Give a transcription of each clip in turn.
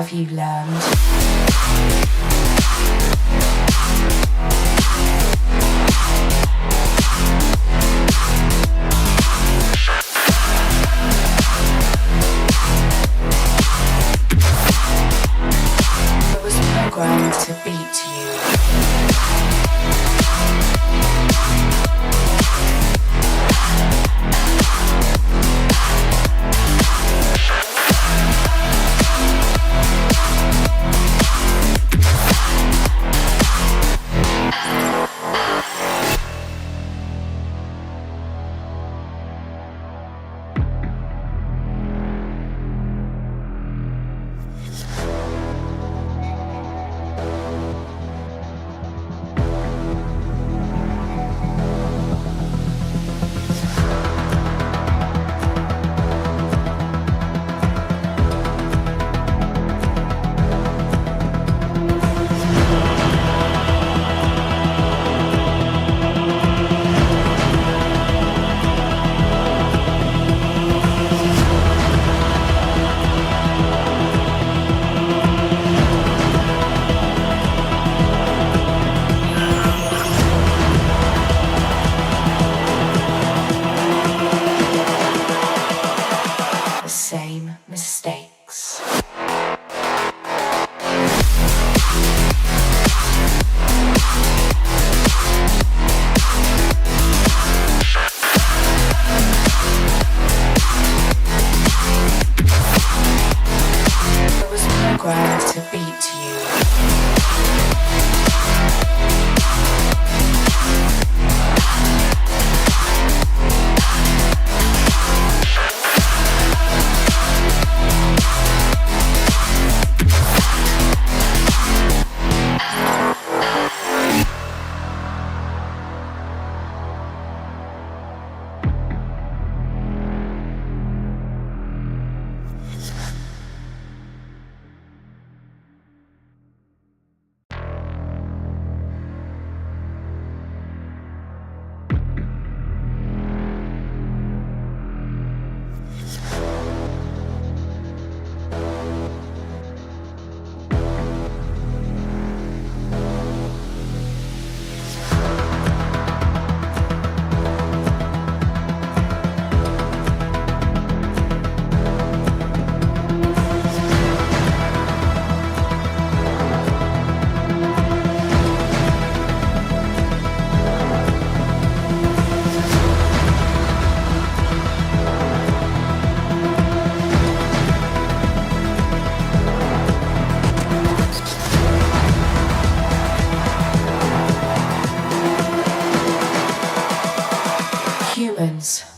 have you learned? Programmed to beat you.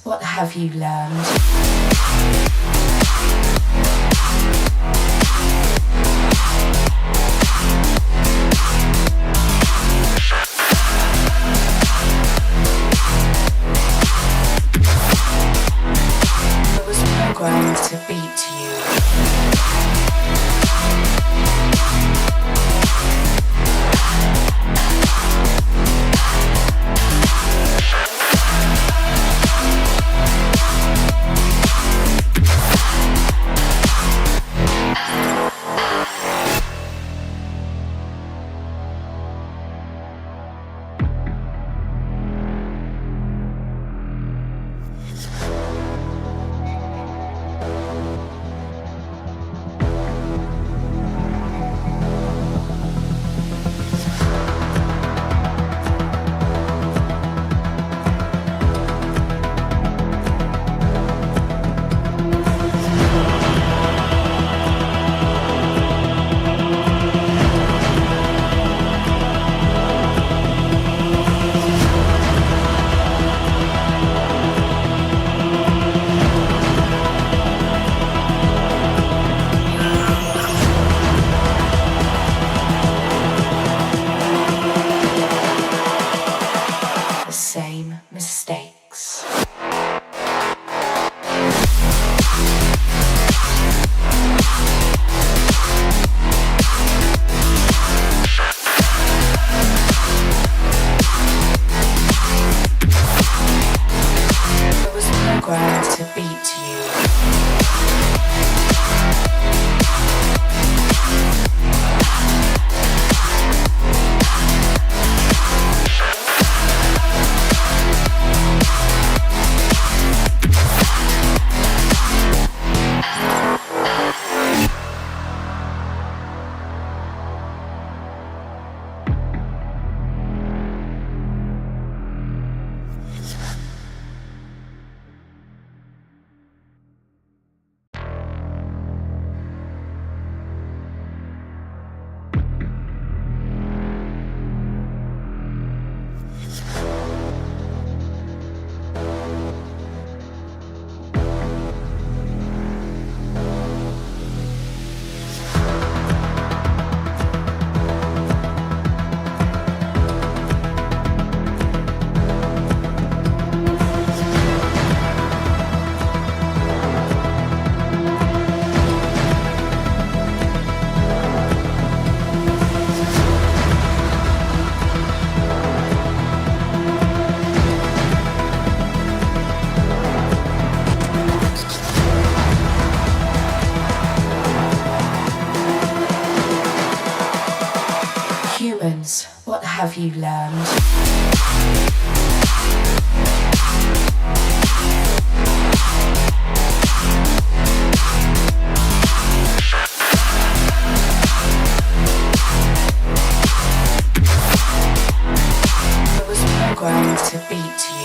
What have you learned? I was programmed to beat you. Humans, what have you learned? Programmed to beat you.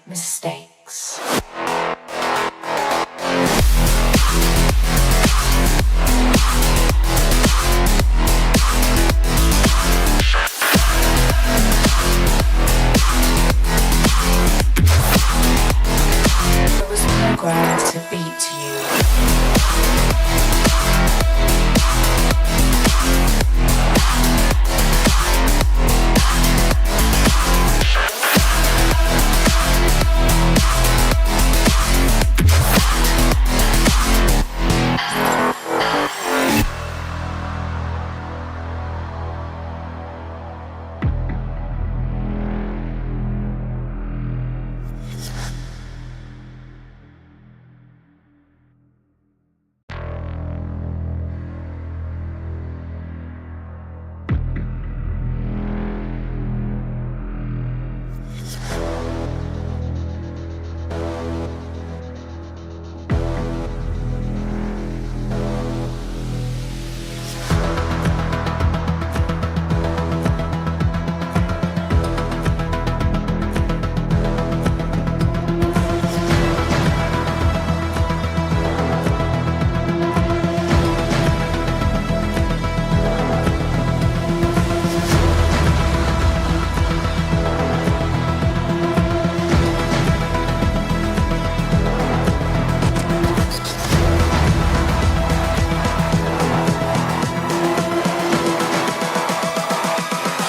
Mistakes. It was programmed to beat you.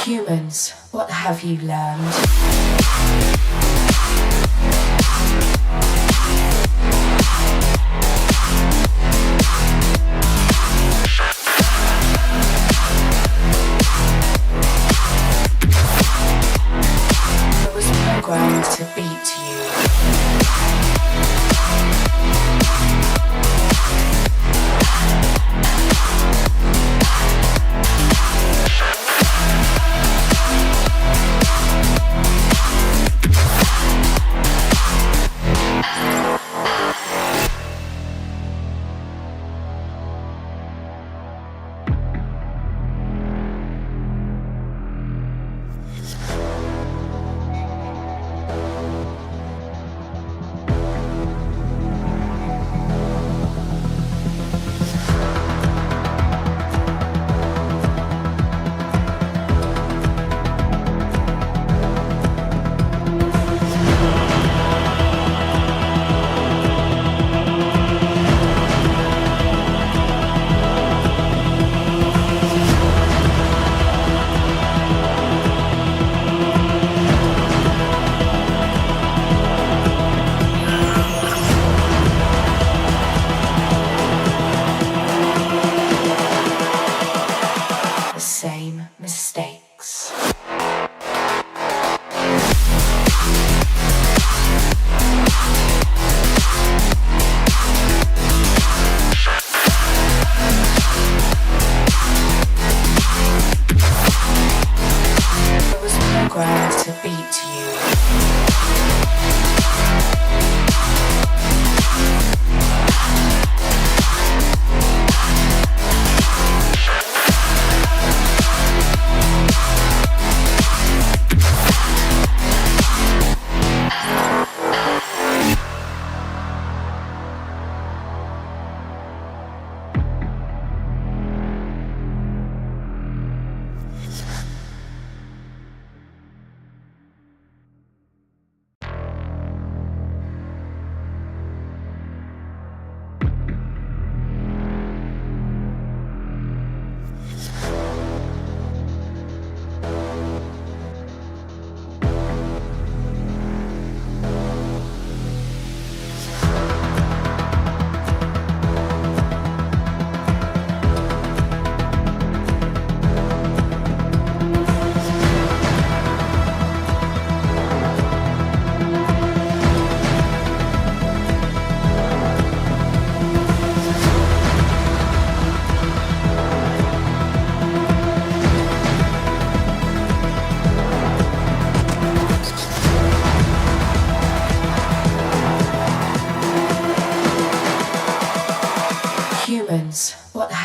Humans, what have you learned? It was programmed to beat you.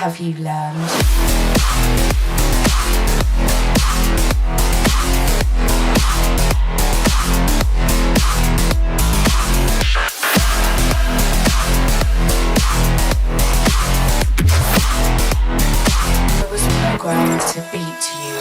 have you learned? I was programmed to beat you.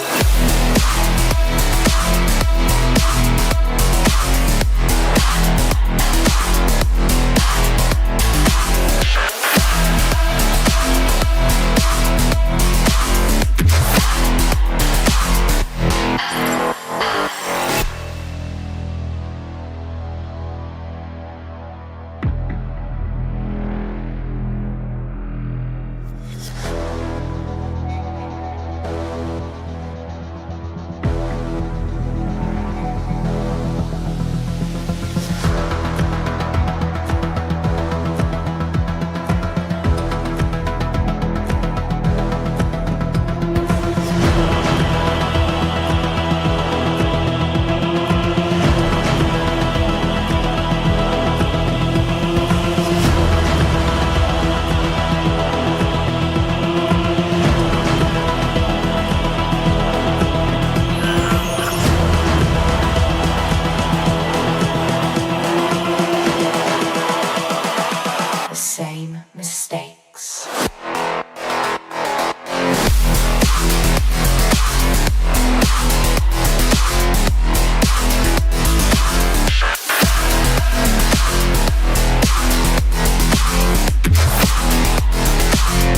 The same mistakes.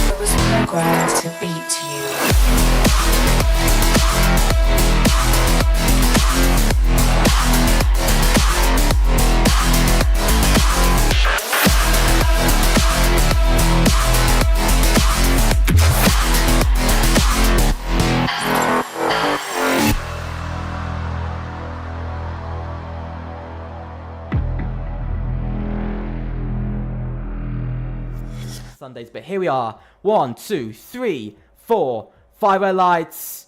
I was programmed to beat you. Sundays, but here we are. 1, 2, 3, 4, 5 red lights.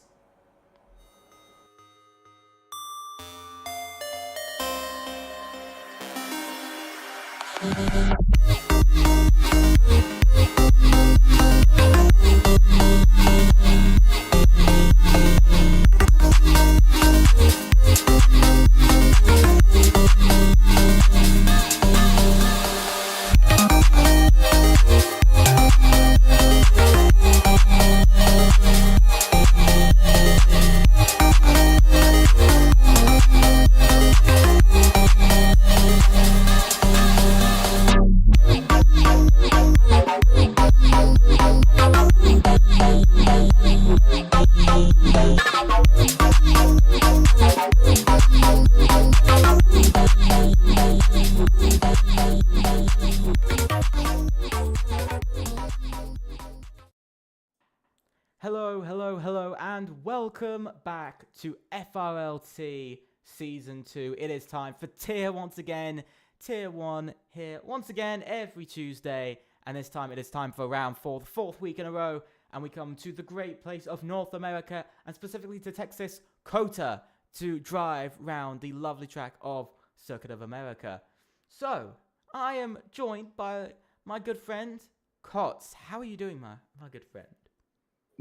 Hello, and welcome back to FRLT Season 2. It is time for Tier once again. Tier 1 here once again every Tuesday. And this time it is time for round 4, the 4th week in a row. And we come to the great place of North America, and specifically to Texas, Cota, to drive round the lovely track of Circuit of America. So, I am joined by my good friend, Cots. How are you doing, my good friend?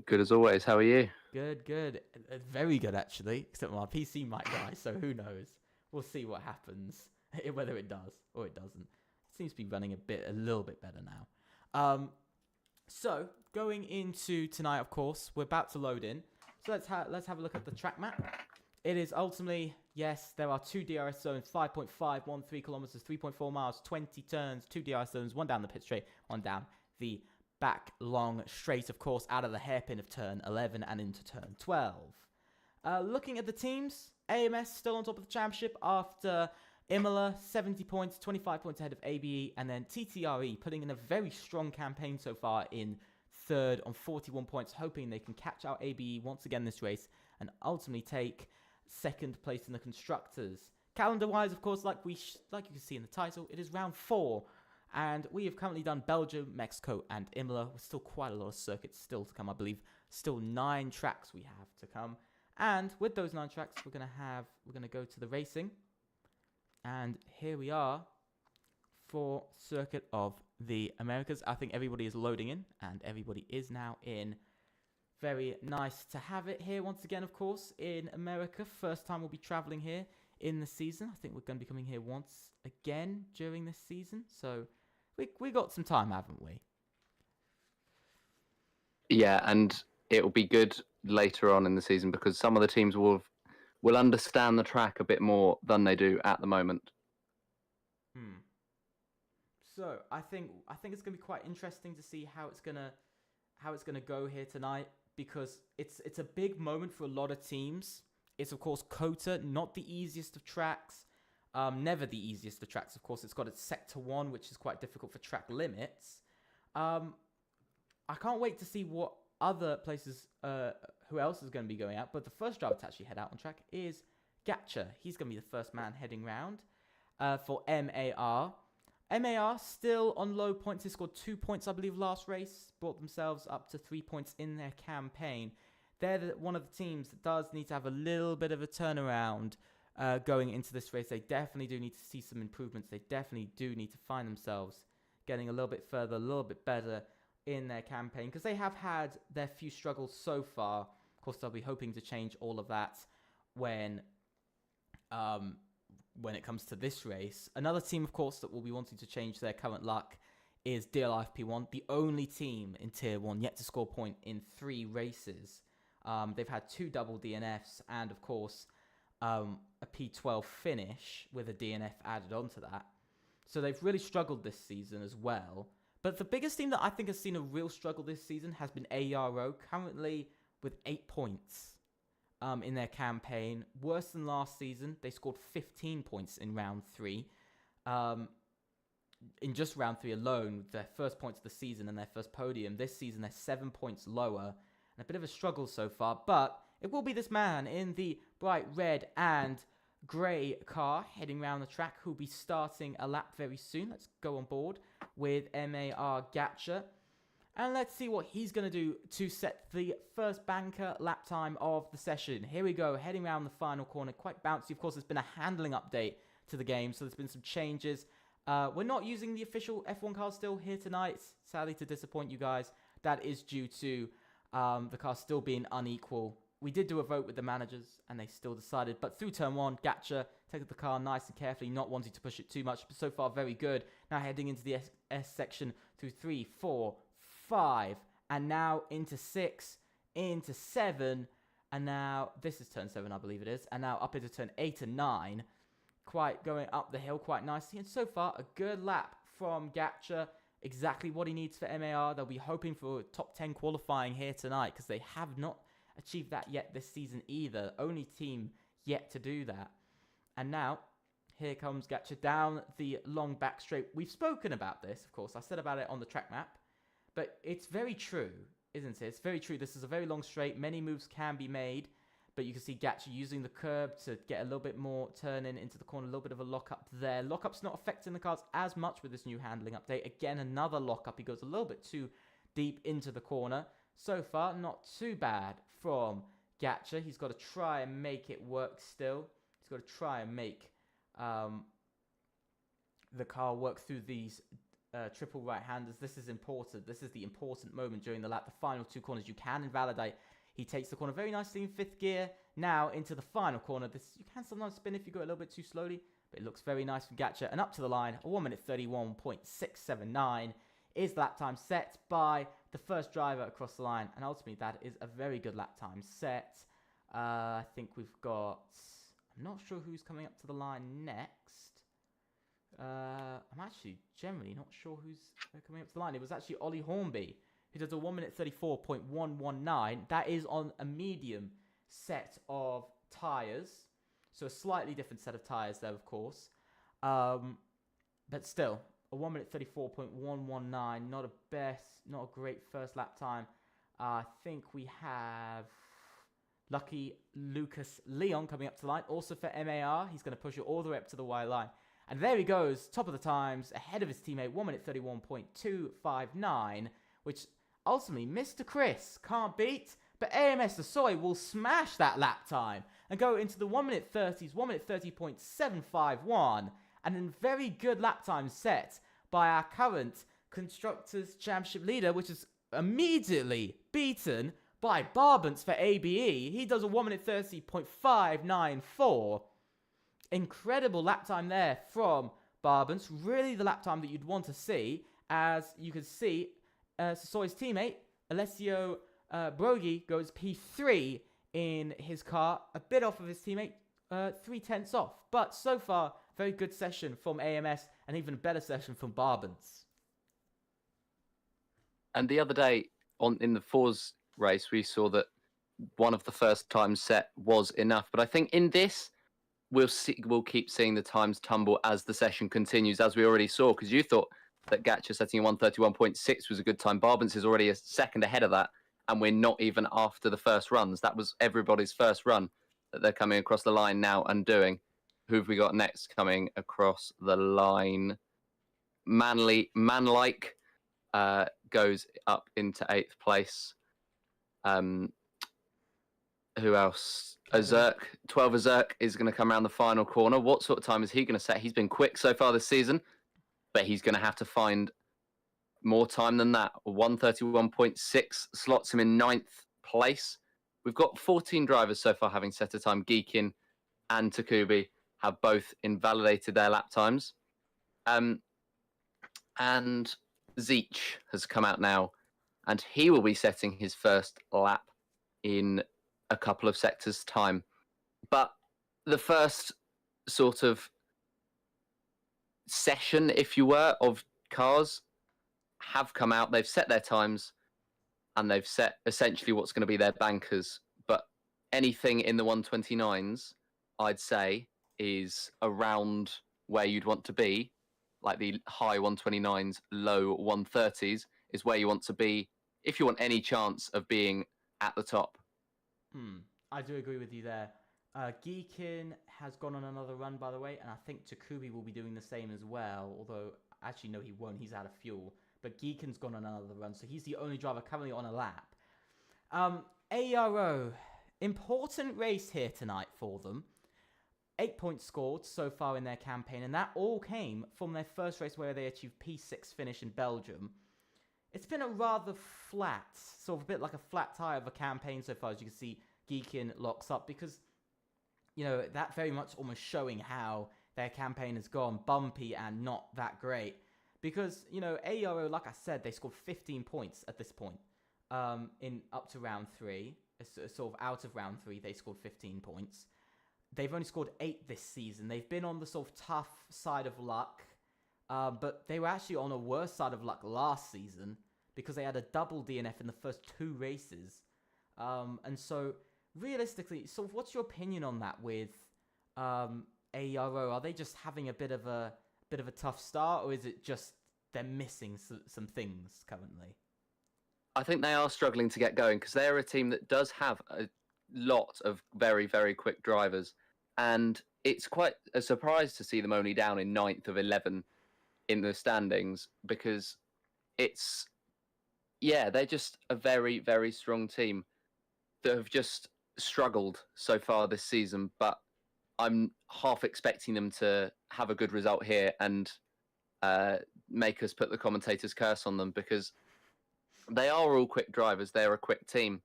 Good as always. How are you? Good. Very good, actually. Except my PC might die, so who knows? We'll see what happens, whether it does or it doesn't. It seems to be running a little bit better now. So, going into tonight, of course, we're about to load in. So let's have a look at the track map. It is ultimately, yes, there are 2 DRS zones, 5.513 kilometers, 3.4 miles, 20 turns, 2 DRS zones, 1 down the pit straight, 1 down the back long straight, of course, out of the hairpin of turn 11 and into turn 12. Looking at the teams, AMS still on top of the championship after Imola, 70 points, 25 points ahead of ABE, and then TTRE putting in a very strong campaign so far in third on 41 points, hoping they can catch out ABE once again this race and ultimately take second place in the constructors. Calendar-wise, of course, like you can see in the title, it is round 4. And we have currently done Belgium, Mexico, and Imola. With still quite a lot of circuits still to come, I believe. Still 9 tracks we have to come. And with those 9 tracks, we're gonna go to the racing. And here we are for Circuit of the Americas. I think everybody is loading in, and everybody is now in. Very nice to have it here once again, of course, in America. First time we'll be traveling here in the season. I think we're going to be coming here once again during this season. So we got some time, haven't we? Yeah, and it will be good later on in the season because some of the teams will understand the track a bit more than they do at the moment. So I think it's going to be quite interesting to see how it's gonna go here tonight, because it's a big moment for a lot of teams. It's of course Cota, not the easiest of tracks, never the easiest of tracks. Of course, it's got its sector 1, which is quite difficult for track limits. I can't wait to see what other places, who else is going to be going out. But the first driver to actually head out on track is Gatcha. He's going to be the first man heading round for MAR. MAR still on low points. They scored 2 points, I believe, last race. Brought themselves up to 3 points in their campaign. They're one of the teams that does need to have a little bit of a turnaround going into this race. They definitely do need to see some improvements. They definitely do need to find themselves getting a little bit further, a little bit better in their campaign, because they have had their few struggles so far. Of course, they'll be hoping to change all of that when it comes to this race. Another team, of course, that will be wanting to change their current luck is DLIFP1, the only team in Tier 1 yet to score a point in 3 races. They've had 2 double DNFs and, of course, a P12 finish with a DNF added onto that. So they've really struggled this season as well. But the biggest team that I think has seen a real struggle this season has been ARO, currently with 8 points in their campaign. Worse than last season. They scored 15 points in round 3. In just round 3 alone, with their first points of the season and their first podium. This season, they're 7 points lower. And a bit of a struggle so far. But it will be this man in the bright red and grey car heading around the track who'll be starting a lap very soon. Let's go on board with MAR Gatcha. And let's see what he's going to do to set the first banker lap time of the session. Here we go, heading around the final corner. Quite bouncy. Of course, there's been a handling update to the game, so there's been some changes. We're not using the official F1 car still here tonight. Sadly to disappoint you guys. That is due to the car still being unequal. We did do a vote with the managers, and they still decided. But through turn 1, Gatcha takes the car nice and carefully, not wanting to push it too much. But so far, very good. Now heading into the S section through 3, 4, 5, and now into 6, into 7, and now this is turn 7, I believe it is, and now up into turn 8 and 9, quite going up the hill quite nicely. And so far, a good lap from Gatcha, exactly what he needs for MAR. They'll be hoping for top 10 qualifying here tonight, because they have not achieved that yet this season either. Only team yet to do that. And now here comes Gatcha down the long back straight. We've spoken about this, of course. I said about it on the track map. But it's very true, isn't it? It's very true. This is a very long straight. Many moves can be made. But you can see Gatcha using the curb to get a little bit more turning into the corner. A little bit of a lock-up there. Lock-up's not affecting the cars as much with this new handling update. Again, another lock-up. He goes a little bit too deep into the corner. So far, not too bad from Gatcha. He's got to try and make it work still. He's got to try and make the car work through these triple right-handers. This is important. This is the important moment during the lap. The final 2 corners you can invalidate. He takes the corner very nicely in 5th gear. Now into the final corner. This you can sometimes spin if you go a little bit too slowly, but it looks very nice from Gatcha. And up to the line, a 1:31.679 is the lap time set by the first driver across the line. And ultimately, that is a very good lap time set. I think we've got... I'm not sure who's coming up to the line next. I'm actually generally not sure who's coming up to the line. It was actually Ollie Hornby, who does a 1:34.119. That is on a medium set of tyres. So a slightly different set of tyres there, of course. But still, a 1:34.119. Not a great first lap time. I think we have lucky Lucas Leon coming up to the line. Also for MAR, he's going to push it all the way up to the white line. And there he goes, top of the times, ahead of his teammate, 1:31.259, which ultimately Mr. Chris can't beat, but AMS Soy will smash that lap time and go into the 1:30s, 1:30.751, and a very good lap time set by our current Constructors Championship leader, which is immediately beaten by Barbance for ABE. He does a 1 minute 30.594. Incredible lap time there from Barbance. Really the lap time that you'd want to see. As you can see, Sasoy's teammate, Alessio Broghi, goes P3 in his car. A bit off of his teammate, 0.3 off. But so far, very good session from AMS and even a better session from Barbance. And the other day in the fours race, we saw that one of the first times set was enough. But I think in this, we'll keep seeing the times tumble as the session continues, as we already saw, because you thought that Gacha setting a 131.6 was a good time. Barbance is already a second ahead of that, and we're not even after the first runs. That was everybody's first run that they're coming across the line now and doing. Who have we got next coming across the line? Manlike goes up into 8th place. Who else? Azerk, 12 Azerk is going to come around the final corner. What sort of time is he going to set? He's been quick so far this season, but he's going to have to find more time than that. 131.6 slots him in 9th place. We've got 14 drivers so far having set a time. Geekin and Takubi have both invalidated their lap times. And Zeech has come out now, and he will be setting his first lap in a couple of sectors' time. But the first sort of session, if you were, of cars have come out. They've set their times, and they've set essentially what's going to be their bankers. But anything in the 129s, I'd say, is around where you'd want to be. Like the high 129s, low 130s is where you want to be if you want any chance of being at the top. I do agree with you there. Geekin has gone on another run, by the way, and I think Takubi will be doing the same as well. Although, actually, no, he won't. He's out of fuel. But Geekin's gone on another run, so he's the only driver currently on a lap. ARO, important race here tonight for them. 8 points scored so far in their campaign, and that all came from their first race where they achieved P6 finish in Belgium. It's been a rather flat, sort of a bit like a flat tire of a campaign so far, as you can see. Geekin locks up because, that very much almost showing how their campaign has gone bumpy and not that great. Because, ARO, like I said, they scored 15 points at this point in up to round 3. Sort of out of round 3, they scored 15 points. They've only scored 8 this season. They've been on the sort of tough side of luck, but they were actually on a worse side of luck last season because they had a double DNF in the first 2 races. And so, realistically, sort of what's your opinion on that with ARO? Are they just having a bit of a tough start, or is it just they're missing some things currently? I think they are struggling to get going because they're a team that does have a lot of very, very quick drivers. And it's quite a surprise to see them only down in 9th of 11 in the standings because they're just a very, very strong team that have just struggled so far this season. But I'm half expecting them to have a good result here and make us put the commentator's curse on them because they are all quick drivers. They're a quick team.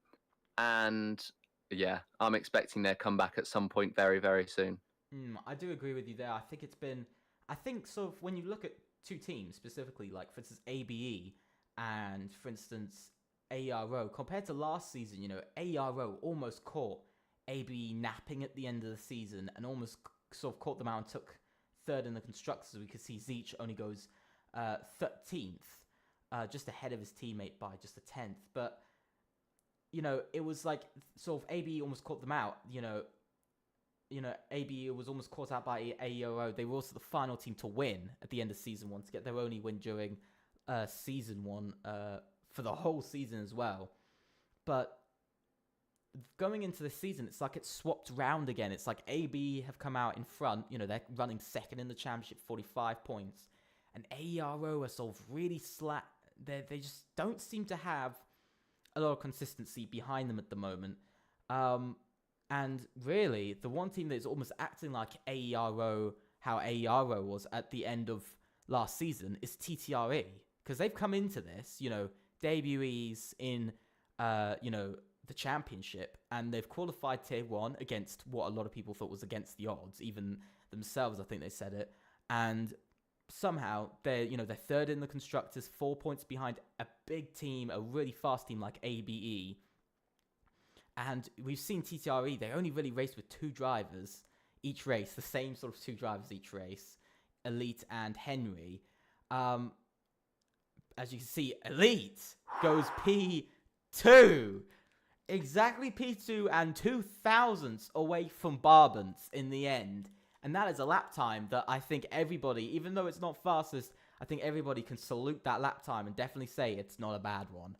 And yeah, I'm expecting their comeback at some point very, very soon. I do agree with you there. I think sort of when you look at 2 teams specifically, like for instance ABE and for instance ARO, compared to last season, ARO almost caught ABE napping at the end of the season and almost sort of caught them out and took 3rd in the constructors. We could see Zeech only goes 13th, just ahead of his teammate by just a 10th. But it was like sort of ABE almost caught them out. ABE was almost caught out by AERO. They were also the final team to win at the end of season 1 to get their only win during season 1 for the whole season as well. But going into the season, it's like it's swapped round again. It's like ABE have come out in front. They're running 2nd in the championship, 45 points. And AERO are sort of really slack. They just don't seem to have a lot of consistency behind them at the moment. And really, the one team that is almost acting like AERO, how AERO was at the end of last season, is TTRE. because they've come into this, debutees in, the championship, and they've qualified tier 1 against what a lot of people thought was against the odds, even themselves, I think they said it, and somehow they're third in the constructors, 4 points behind a big team, a really fast team like ABE. And we've seen TTRE, they only really race with 2 drivers each race, the same sort of 2 drivers each race, Elite and Henry. As you can see, Elite goes P2. Exactly P2 and 2 thousandths away from Barbance in the end. And that is a lap time that I think everybody, even though it's not fastest, I think everybody can salute that lap time and definitely say it's not a bad one.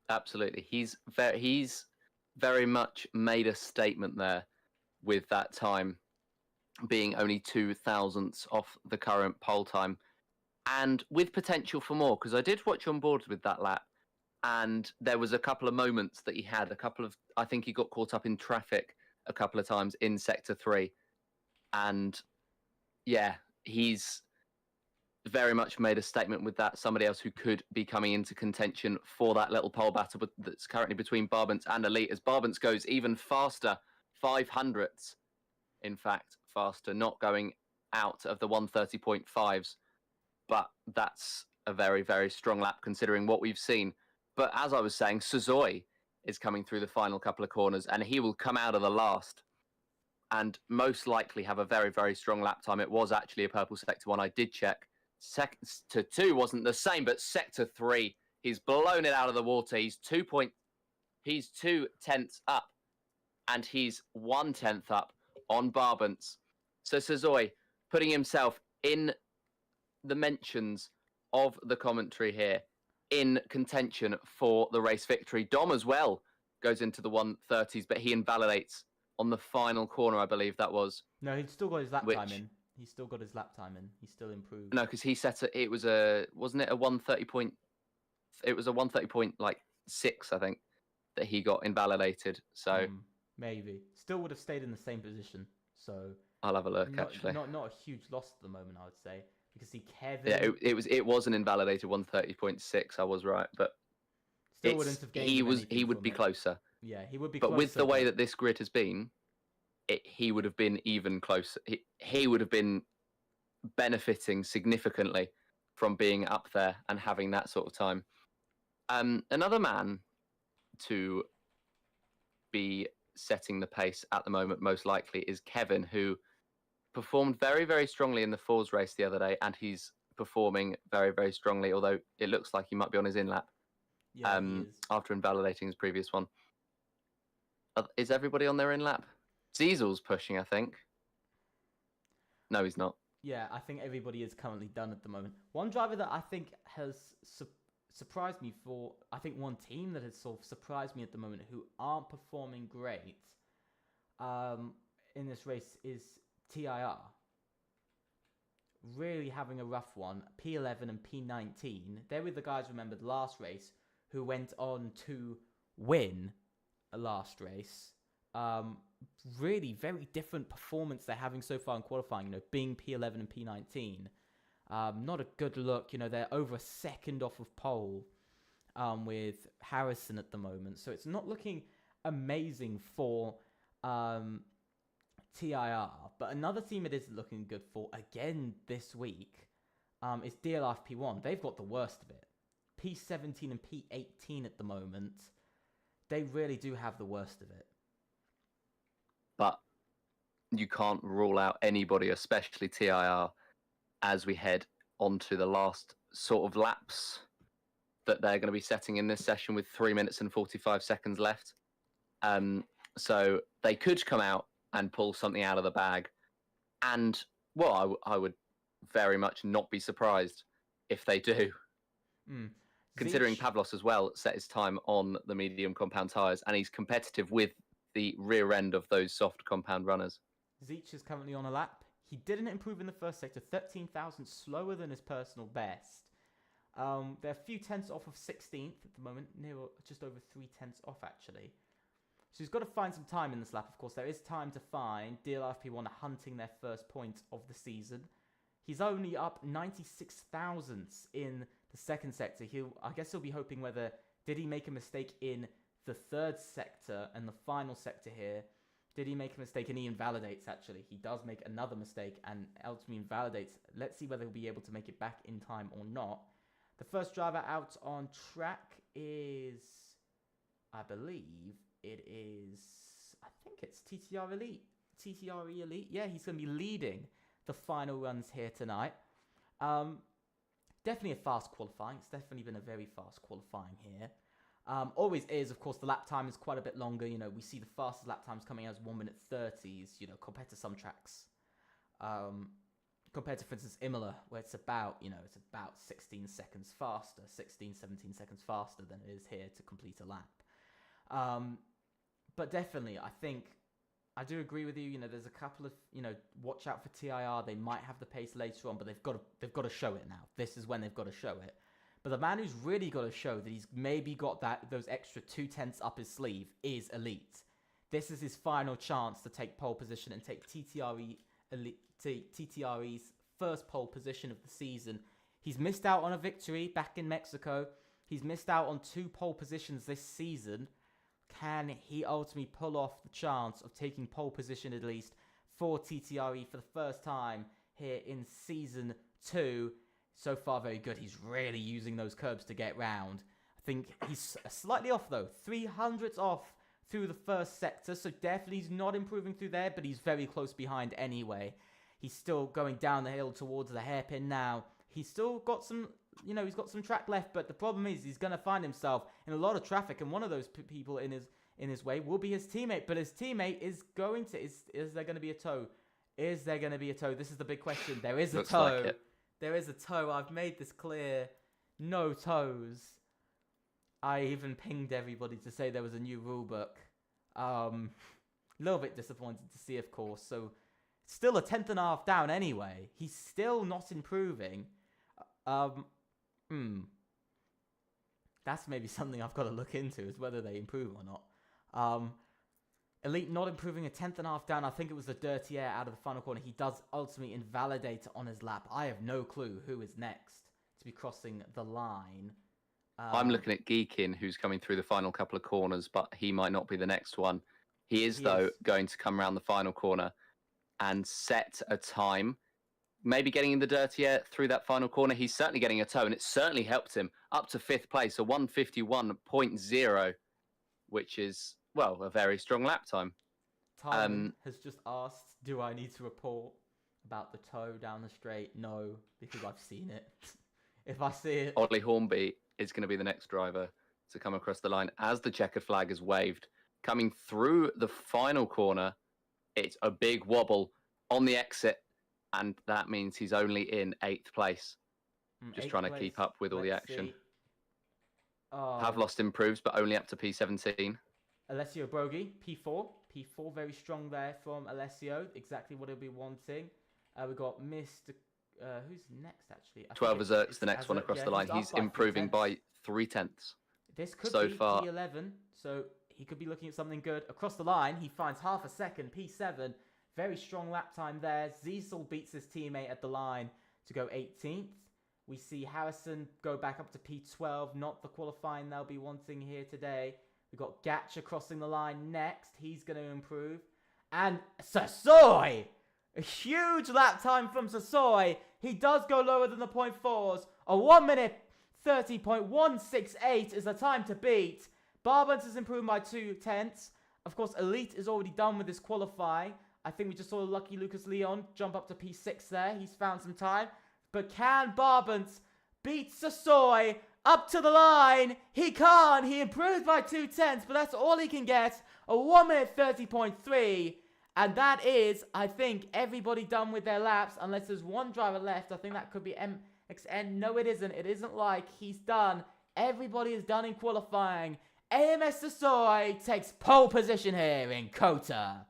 Absolutely. He's very much made a statement there with that time being only 2 thousandths off the current pole time, and with potential for more, because I did watch on board with that lap, and there was a couple of moments that he had, I think he got caught up in traffic a couple of times in Sector 3. And yeah, he's very much made a statement with that. Somebody else who could be coming into contention for that little pole battle that's currently between Barbance and Elite, as Barbance goes even faster, 500ths, in fact, faster, not going out of the 130.5s. But that's a very, very strong lap considering what we've seen. But as I was saying, Suzoy is coming through the final couple of corners, and he will come out of the last and most likely have a very, very strong lap time. It was actually a purple Sector 1. I did check. Sector 2 wasn't the same, but Sector 3, he's blown it out of the water. He's 2 tenths up, and he's 1 tenth up on Barbance. So Suzoy putting himself in the mentions of the commentary here, in contention for the race victory. Dom as well goes into the 130s, but he invalidates on the final corner, I believe that was. No, he's still got his lap time in. He's still got his lap time in. He's still improved. No, because he set it was wasn't it a 130 point? It was a 130.6, I think, that he got invalidated. So maybe still would have stayed in the same position. So I'll have a look. Actually, not a huge loss at the moment, I would say. Because see, Kevin. Yeah, it was an invalidated 130.6. I was right, but still wouldn't have gained he would be closer. Yeah, he would be. But closer, with the way that this grid has been, he would have been even closer. He would have been benefiting significantly from being up there and having that sort of time. Another man to be setting the pace at the moment, most likely, is Kevin, who performed very, very strongly in the Fours race the other day, and he's performing very, very strongly, although it looks like he might be on his in-lap after invalidating his previous one. Is everybody on their in-lap? Ziesel's pushing, I think. No, he's not. Yeah, I think everybody is currently done at the moment. One driver that I think has surprised me I think one team that has sort of surprised me at the moment who aren't performing great in this race is TIR. Really having a rough one. P11 and P19. They were the guys remembered last race who went on to win a last race. Really very different performance they're having so far in qualifying, being P11 and P19. Not a good look, they're over a second off of pole with Harrison at the moment. So it's not looking amazing for TIR. But another team it is looking good for, again this week, is DLF P1. They've got the worst of it. P17 and P18 at the moment. They really do have the worst of it. But you can't rule out anybody, especially TIR, as we head onto the last sort of laps that they're going to be setting in this session with 3 minutes and 45 seconds left. So they could come out and pull something out of the bag. And, well, I would very much not be surprised if they do. Considering Pavlos as well set his time on the medium compound tyres, and he's competitive with the rear end of those soft compound runners. Zeech is currently on a lap. He didn't improve in the first sector, 13,000 slower than his personal best. They're a few tenths off of 16th at the moment, just over 3 tenths off actually. So he's got to find some time in this lap, of course. There is time to find. DLFP1 hunting their first points of the season. He's only up 96 thousandths in the second sector. I guess he'll be hoping whether did he make a mistake in the third sector and the final sector here. Did he make a mistake? And he invalidates, actually. He does make another mistake and ultimately invalidates. Let's see whether he'll be able to make it back in time or not. The first driver out on track is, I believe, I think it's TTR Elite. TTRE Elite. Yeah, he's going to be leading the final runs here tonight. Definitely a fast qualifying. It's definitely been a very fast qualifying here. Always is, of course, the lap time is quite a bit longer. You know, we see the fastest lap times coming out as 1 minute 30s, you know, compared to some tracks. Compared to, for instance, Imola, where it's about 16 seconds faster, 16, 17 seconds faster than it is here to complete a lap. But definitely, I think, I do agree with you. You know, there's a couple of, watch out for TIR. They might have the pace later on, but they've got to show it now. This is when they've got to show it. But the man who's really got to show that he's maybe got those extra 2/10 up his sleeve is Elite. This is his final chance to take pole position and take TTRE's first pole position of the season. He's missed out on a victory back in Mexico. He's missed out on 2 pole positions this season. Can he ultimately pull off the chance of taking pole position at least for TTRE for the first time here in season 2? So far, very good. He's really using those curbs to get round. I think he's slightly off, though. 300ths off through the first sector. So definitely he's not improving through there, but he's very close behind anyway. He's still going down the hill towards the hairpin now. He's still got some, he's got some track left. But the problem is he's going to find himself in a lot of traffic. And one of those people in his way will be his teammate. But his teammate is going to... Is there going to be a tow? Is there going to be a tow? This is the big question. There is a tow. Like it. There is a tow. I've made this clear. No tows. I even pinged everybody to say there was a new rule book. A little bit disappointed to see, of course. So, still a 10th and a half down anyway. He's still not improving. That's maybe something I've got to look into, is whether they improve or not. Elite not improving, a 10th and a half down. I think it was the dirty air out of the final corner. He does ultimately invalidate on his lap. I have no clue who is next to be crossing the line. I'm looking at Geekin, who's coming through the final couple of corners, but he might not be the next one. He is going to come around the final corner and set a time. Maybe getting in the dirty air through that final corner. He's certainly getting a tow, and it certainly helped him up to 5th place, a 1:51.0, which is... well, a very strong lap time. Tyron has just asked, do I need to report about the tow down the straight? No, because I've seen it. If I see it... Ollie Hornby is going to be the next driver to come across the line as the checkered flag is waved. Coming through the final corner, it's a big wobble on the exit, and that means he's only in 8th place. Just trying to keep up with all the action. Pavlos improves, but only up to P17. Alessio Brogi, P4. P4, very strong there from Alessio. Exactly what he'll be wanting. We've got Mr. Who's next, actually? 12 Azerk's the next one across the line. He's improving by 3/10. This could be P11, so he could be looking at something good. Across the line, he finds half a second, P7. Very strong lap time there. Ziesel beats his teammate at the line to go 18th. We see Harrison go back up to P12. Not the qualifying they'll be wanting here today. We've got Gatcha crossing the line next. He's going to improve. And Sasoi! A huge lap time from Sasoi. He does go lower than the .4s. A 1:30.168 is the time to beat. Barbans has improved by 2/10. Of course, Elite is already done with his qualifying. I think we just saw Lucky Lucas Leon jump up to P6 there. He's found some time. But can Barbans beat Sasoi up to the line? He can't. He improved by 2/10, but that's all he can get. A 1:30.3. And that is, I think, everybody done with their laps, unless there's one driver left. I think that could be MXN. No, it isn't. It isn't like he's done. Everybody is done in qualifying. AMS Sasoi takes pole position here in Cota.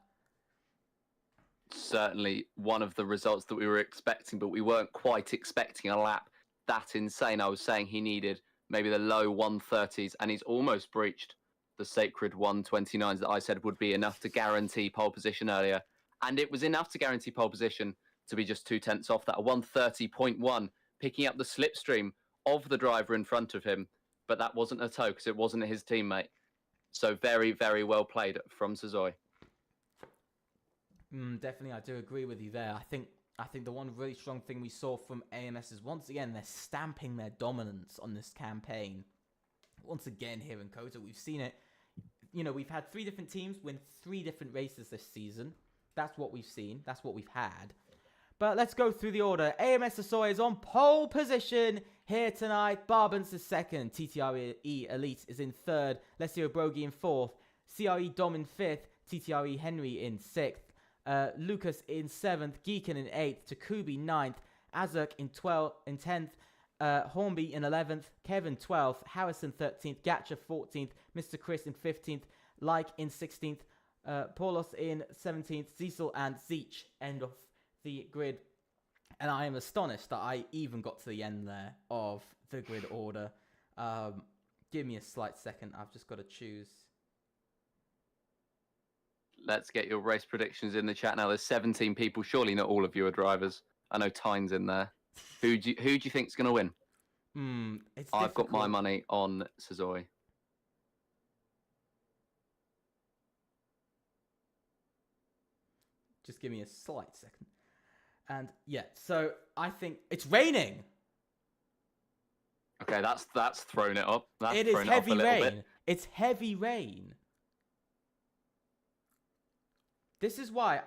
Certainly one of the results that we were expecting, but we weren't quite expecting a lap that insane. I was saying he needed maybe the low 1:30s, and he's almost breached the sacred 1:29s that I said would be enough to guarantee pole position earlier. And it was enough to guarantee pole position to be just 2/10 off that. A 1:30.1, picking up the slipstream of the driver in front of him. But that wasn't a tow because it wasn't his teammate. So very, very well played from Suzuki. Definitely, I do agree with you there. I think the one really strong thing we saw from AMS is once again they're stamping their dominance on this campaign. Once again here in Cota, we've seen it. You know, we've had 3 different teams win 3 different races this season. That's what we've seen. That's what we've had. But let's go through the order. AMS Asoy is on pole position here tonight. Barbans is second. TTRE Elite is in third. Lesio Brogy in fourth. CRE Dom in fifth. TTRE Henry in sixth. Lucas in 7th, Geekin in 8th, Takubi 9th, Azuk in 10th, Hornby in 11th, Kevin 12th, Harrison 13th, Gatcha 14th, Mr. Chris in 15th, Like in 16th, Paulos in 17th, Cecil and Zeech end of the grid. And I am astonished that I even got to the end there of the grid order. Give me a slight second, I've just got to choose. Let's get your race predictions in the chat now. There's 17 people. Surely not all of you are drivers. I know Tyne's in there. Who do you think is going to win? I've got my money on Suzuki. Just give me a slight second. And yeah, so I think it's raining. Okay, that's thrown it up. It is heavy rain. It's heavy rain. This is why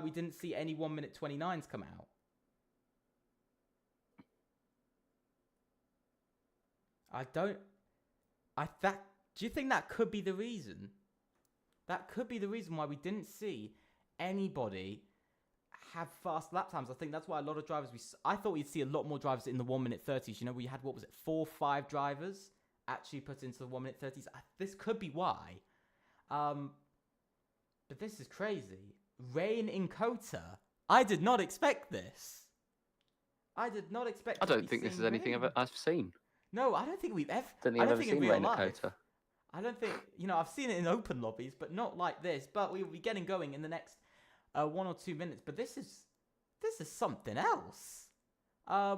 we didn't see any 1:29s come out. Do you think that could be the reason? That could be the reason why we didn't see anybody have fast lap times. I think that's why a lot of drivers, I thought we'd see a lot more drivers in the 1:30s. You know, we had, 4 or 5 drivers actually put into the 1:30s. This could be why. But this is crazy. Rain in Cota. I did not expect this. I don't think this is anything I've seen. No, I don't think we've ever. I don't think seen rain at Cota. I don't think, I've seen it in open lobbies, but not like this. But we will be getting going in the next 1 or 2 minutes. But this is something else. I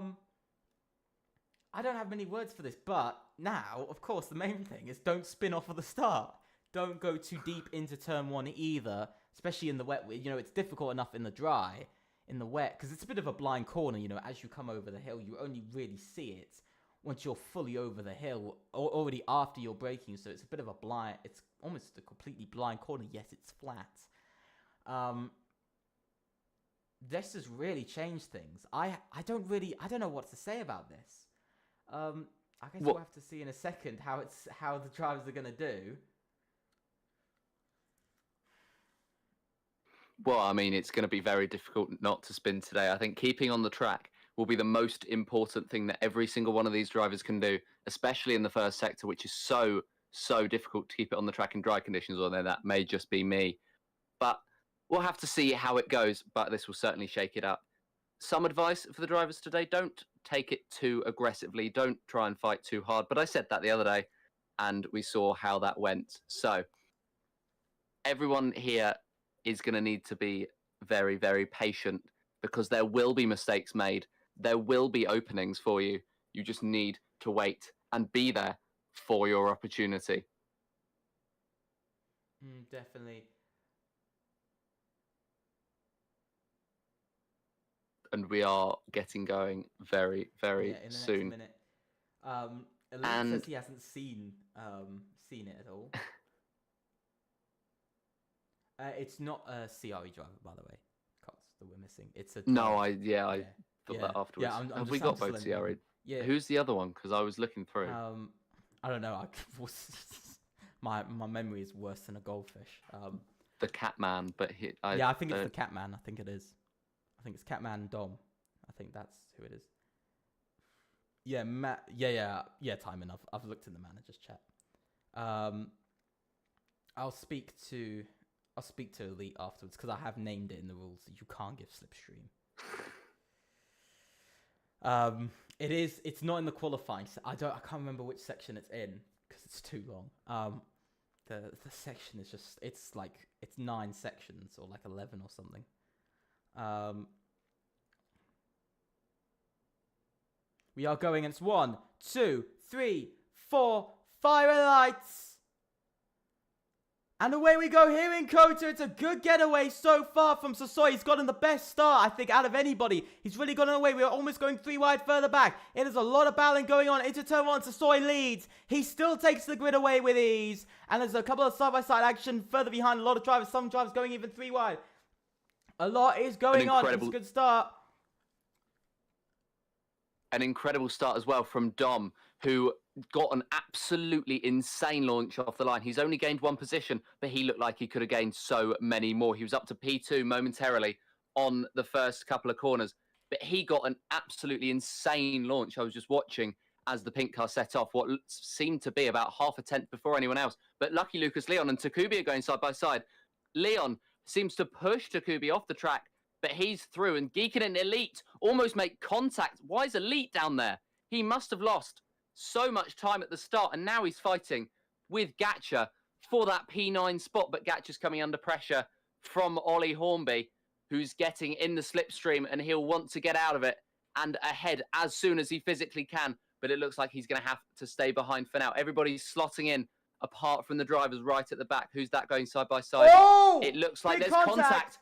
don't have many words for this, but now, of course, the main thing is don't spin off at the start. Don't go too deep into turn 1 either, especially in the wet. You know, it's difficult enough in the dry, in the wet, because it's a bit of a blind corner. You know, as you come over the hill, you only really see it once you're fully over the hill, or already after you're braking. So it's a bit of a blind. It's almost a completely blind corner. Yes, it's flat. This has really changed things. I don't know what to say about this. I guess we'll have to see in a second how the drivers are gonna do. Well, I mean, it's going to be very difficult not to spin today. I think keeping on the track will be the most important thing that every single one of these drivers can do, especially in the first sector, which is so difficult to keep it on the track in dry conditions, although that may just be me. But we'll have to see how it goes, but this will certainly shake it up. Some advice for the drivers today: don't take it too aggressively. Don't try and fight too hard. But I said that the other day, and we saw how that went. So everyone here is going to need to be very, very patient, because there will be mistakes made. There will be openings for you. You just need to wait and be there for your opportunity. Definitely. And we are getting going very, very in the soon. Next minute. Elite says he hasn't seen it at all. It's not a CRE driver, by the way, Cots, that we're missing. It's a driver. No, I thought that afterwards. Yeah, Have we got both CRE? Yeah. Who's the other one? Because I was looking through. I don't know. My memory is worse than a goldfish. The Catman, but I think it's the Catman. I think it is. I think it's Catman and Dom. I think that's who it is. Yeah, time enough. I've looked in the manager's chat. I'll speak to Elite afterwards, because I have named it in the rules that you can't give slipstream. It's not in the qualifying. I can't remember which section it's in because it's too long. The section is it's 9 sections or like 11 or something. We are going. It's 1, 2, 3, 4, fire lights. And away we go here in Cota. It's a good getaway so far from Sasoi. He's gotten the best start, I think, out of anybody. He's really gotten away. We're almost going 3 wide further back. It is a lot of battling going on. Into turn 1, Sasoi leads. He still takes the grid away with ease. And there's a couple of side-by-side action further behind. A lot of drivers. Some drivers going even 3 wide. A lot is going on. It's a good start. An incredible start as well from Dom, who got an absolutely insane launch off the line. He's only gained 1 position, but he looked like he could have gained so many more. He was up to P2 momentarily on the first couple of corners, but he got an absolutely insane launch. I was just watching as the pink car set off what seemed to be about half a tenth before anyone else. But lucky Lucas Leon and Takubi are going side by side. Leon seems to push Takubi off the track, but he's through, and Geekin and Elite almost make contact. Why is Elite down there? He must have lost so much time at the start, and now he's fighting with Gacha for that P9 spot, but Gacha's coming under pressure from Ollie Hornby, who's getting in the slipstream, and he'll want to get out of it and ahead as soon as he physically can, but it looks like he's going to have to stay behind for now. Everybody's slotting in, apart from the drivers right at the back. Who's that going side by side? Oh! It looks like Big there's contact.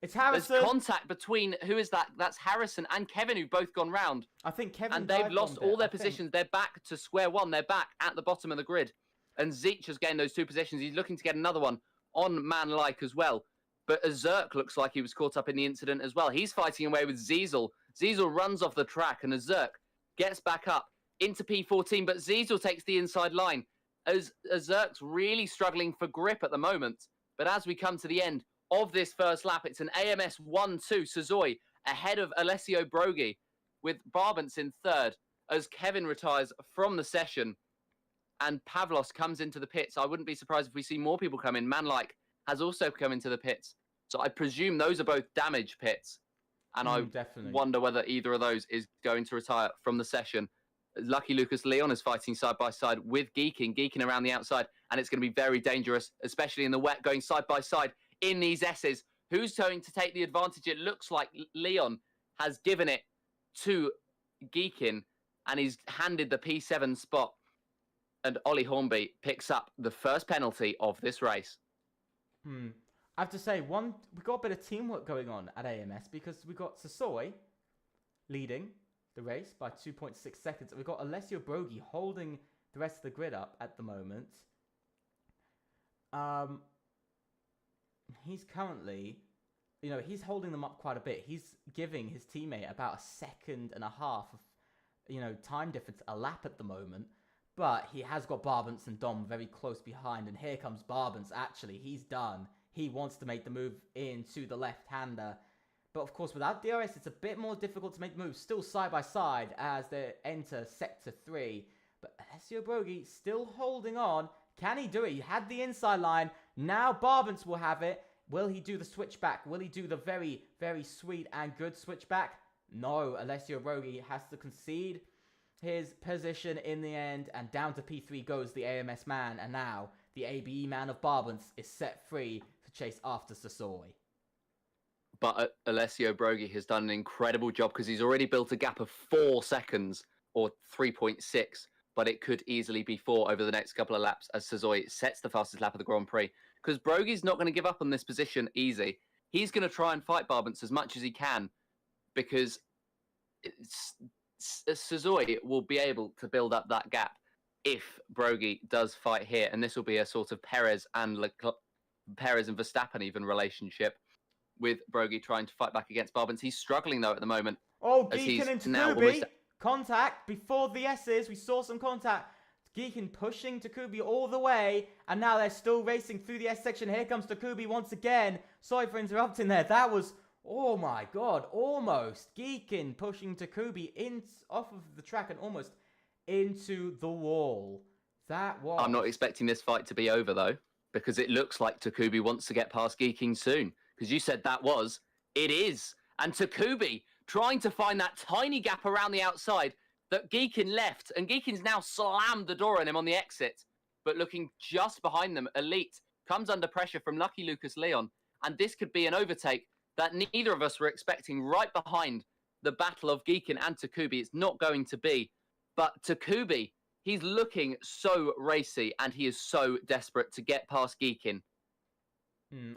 It's Harrison. There's contact between, who is that? That's Harrison and Kevin, who've both gone round. I think Kevin. And they've lost all their positions. They're back to square one. They're back at the bottom of the grid. And Zeech has gained those 2 positions. He's looking to get another one on Man-like as well. But Azurk looks like he was caught up in the incident as well. He's fighting away with Ziesel. Ziesel runs off the track, and Azurk gets back up into P14. But Ziesel takes the inside line. As Azurk's really struggling for grip at the moment. But as we come to the end of this first lap, it's an AMS 1-2 Sazoi ahead of Alessio Broghi, with Barbance in third as Kevin retires from the session and Pavlos comes into the pits. I wouldn't be surprised if we see more people come in. Manlike has also come into the pits. So I presume those are both damage pits. And I definitely wonder whether either of those is going to retire from the session. Lucky Lucas Leon is fighting side by side with Geekin around the outside. And it's going to be very dangerous, especially in the wet, going side by side in these S's. Who's going to take the advantage? It looks like Leon has given it to Geekin and he's handed the P7 spot. And Ollie Hornby picks up the first penalty of this race. I have to say, we got a bit of teamwork going on at AMS because we got Sasoi leading the race by 2.6 seconds. We've got Alessio Broghi holding the rest of the grid up at the moment. He's currently, he's holding them up quite a bit. He's giving his teammate about 1.5 seconds of, time difference a lap at the moment. But he has got Barbance and Dom very close behind. And here comes Barbance, actually. He's done. He wants to make the move into the left-hander. But, of course, without DRS, it's a bit more difficult to make the move. Still side by side as they enter Sector 3. But Alessio Broghi still holding on. Can he do it? He had the inside line. Now Barbance will have it. Will he do the switchback? Will he do the very, very sweet and good switchback? No, Alessio Broghi has to concede his position in the end, and down to P3 goes the AMS man, and now the ABE man of Barbance is set free to chase after Sasoi. But Alessio Broghi has done an incredible job because he's already built a gap of 4 seconds, or 3.6, but it could easily be 4 over the next couple of laps as Sasoi sets the fastest lap of the Grand Prix. Because Broghi's not going to give up on this position easy. He's going to try and fight Barbance as much as he can, because Sasoi will be able to build up that gap if Broghi does fight here, and this will be a sort of Perez and Verstappen even relationship, with Broghi trying to fight back against Barbance. He's struggling though at the moment. Oh, Geekin into Takubi. Contact before the S's. We saw some contact. Geekin pushing Takubi all the way, and now they're still racing through the S section. Here comes Takubi once again. Sorry for interrupting there. That was, oh my god, almost. Geekin pushing Takubi off of the track and almost into the wall. That was... I'm not expecting this fight to be over though, because it looks like Takubi wants to get past Geekin soon. Because you said that was. It is. And Takubi trying to find that tiny gap around the outside that Geekin left. And Geekin's now slammed the door on him on the exit. But looking just behind them, Elite comes under pressure from Lucky Lucas Leon. And this could be an overtake that neither of us were expecting, right behind the battle of Geekin and Takubi. It's not going to be. But Takubi, he's looking so racy and he is so desperate to get past Geekin.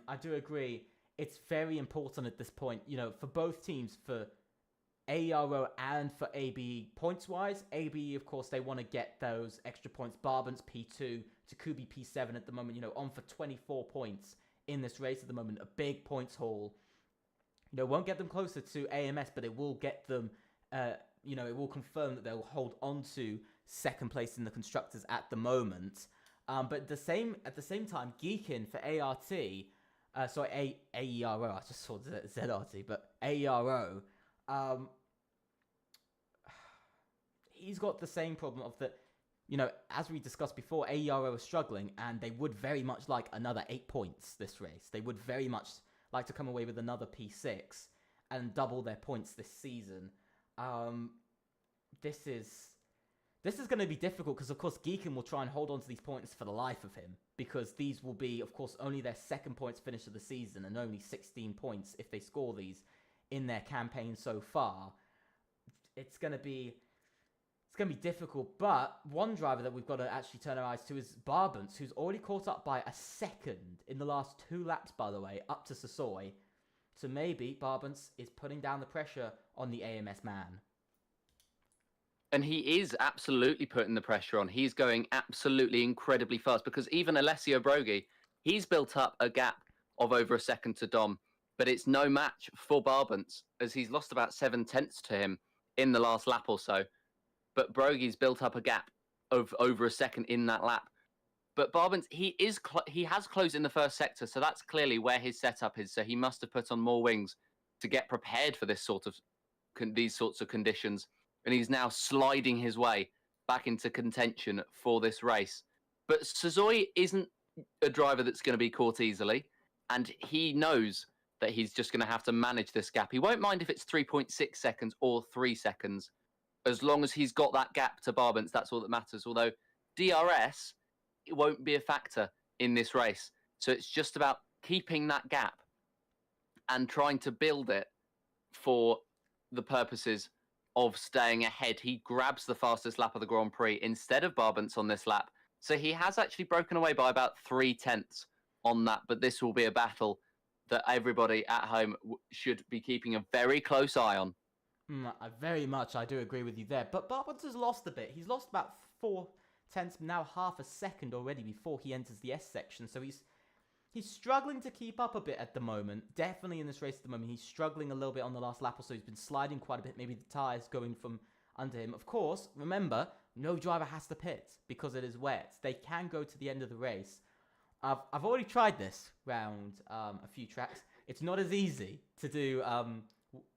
I do agree. It's very important at this point, for both teams, for AERO and for ABE. Points-wise, ABE, of course, they want to get those extra points. Barbant's P2, Takubi P7 at the moment, on for 24 points in this race at the moment. A big points haul. Won't get them closer to AMS, but it will get them, it will confirm that they'll hold on to second place in the constructors at the moment. But at the same time, Geekin for ART, AERO, I just saw ZRT, but AERO, he's got the same problem of that, as we discussed before, AERO are struggling, and they would very much like another 8 points this race. They would very much like to come away with another P6 and double their points this season. This is going to be difficult because, of course, Geekin will try and hold on to these points for the life of him, because these will be, of course, only their second points finish of the season and only 16 points if they score these in their campaign so far. It's going to be difficult, but one driver that we've got to actually turn our eyes to is Barbant, who's already caught up by a second in the last 2 laps, by the way, up to Sasoi. So maybe Barbant is putting down the pressure on the AMS man. And he is absolutely putting the pressure on. He's going absolutely incredibly fast, because even Alessio Broghi, he's built up a gap of over a second to Dom, but it's no match for Barbant, as he's lost about 7/10 to him in the last lap or so. But Broghi's built up a gap of over a second in that lap. But Barbant, he has closed in the first sector, so that's clearly where his setup is. So he must have put on more wings to get prepared for these sorts of conditions. And he's now sliding his way back into contention for this race. But Sasoi isn't a driver that's going to be caught easily, and he knows that he's just going to have to manage this gap. He won't mind if it's 3.6 seconds or 3 seconds, as long as he's got that gap to Barbant. That's all that matters. Although DRS, it won't be a factor in this race. So it's just about keeping that gap and trying to build it for the purposes of staying ahead. He grabs the fastest lap of the Grand Prix instead of Barbant's on this lap. So he has actually broken away by about 3/10 on that. But this will be a battle that everybody at home should be keeping a very close eye on. Very much, I do agree with you there. But Barbant has lost a bit. He's lost about 4/10, now half a second already before he enters the S section. So he's struggling to keep up a bit at the moment. Definitely in this race at the moment. He's struggling a little bit on the last lap or so. He's been sliding quite a bit. Maybe the tyres going from under him. Of course, remember, no driver has to pit because it is wet. They can go to the end of the race. I've already tried this round a few tracks. It's not as easy to do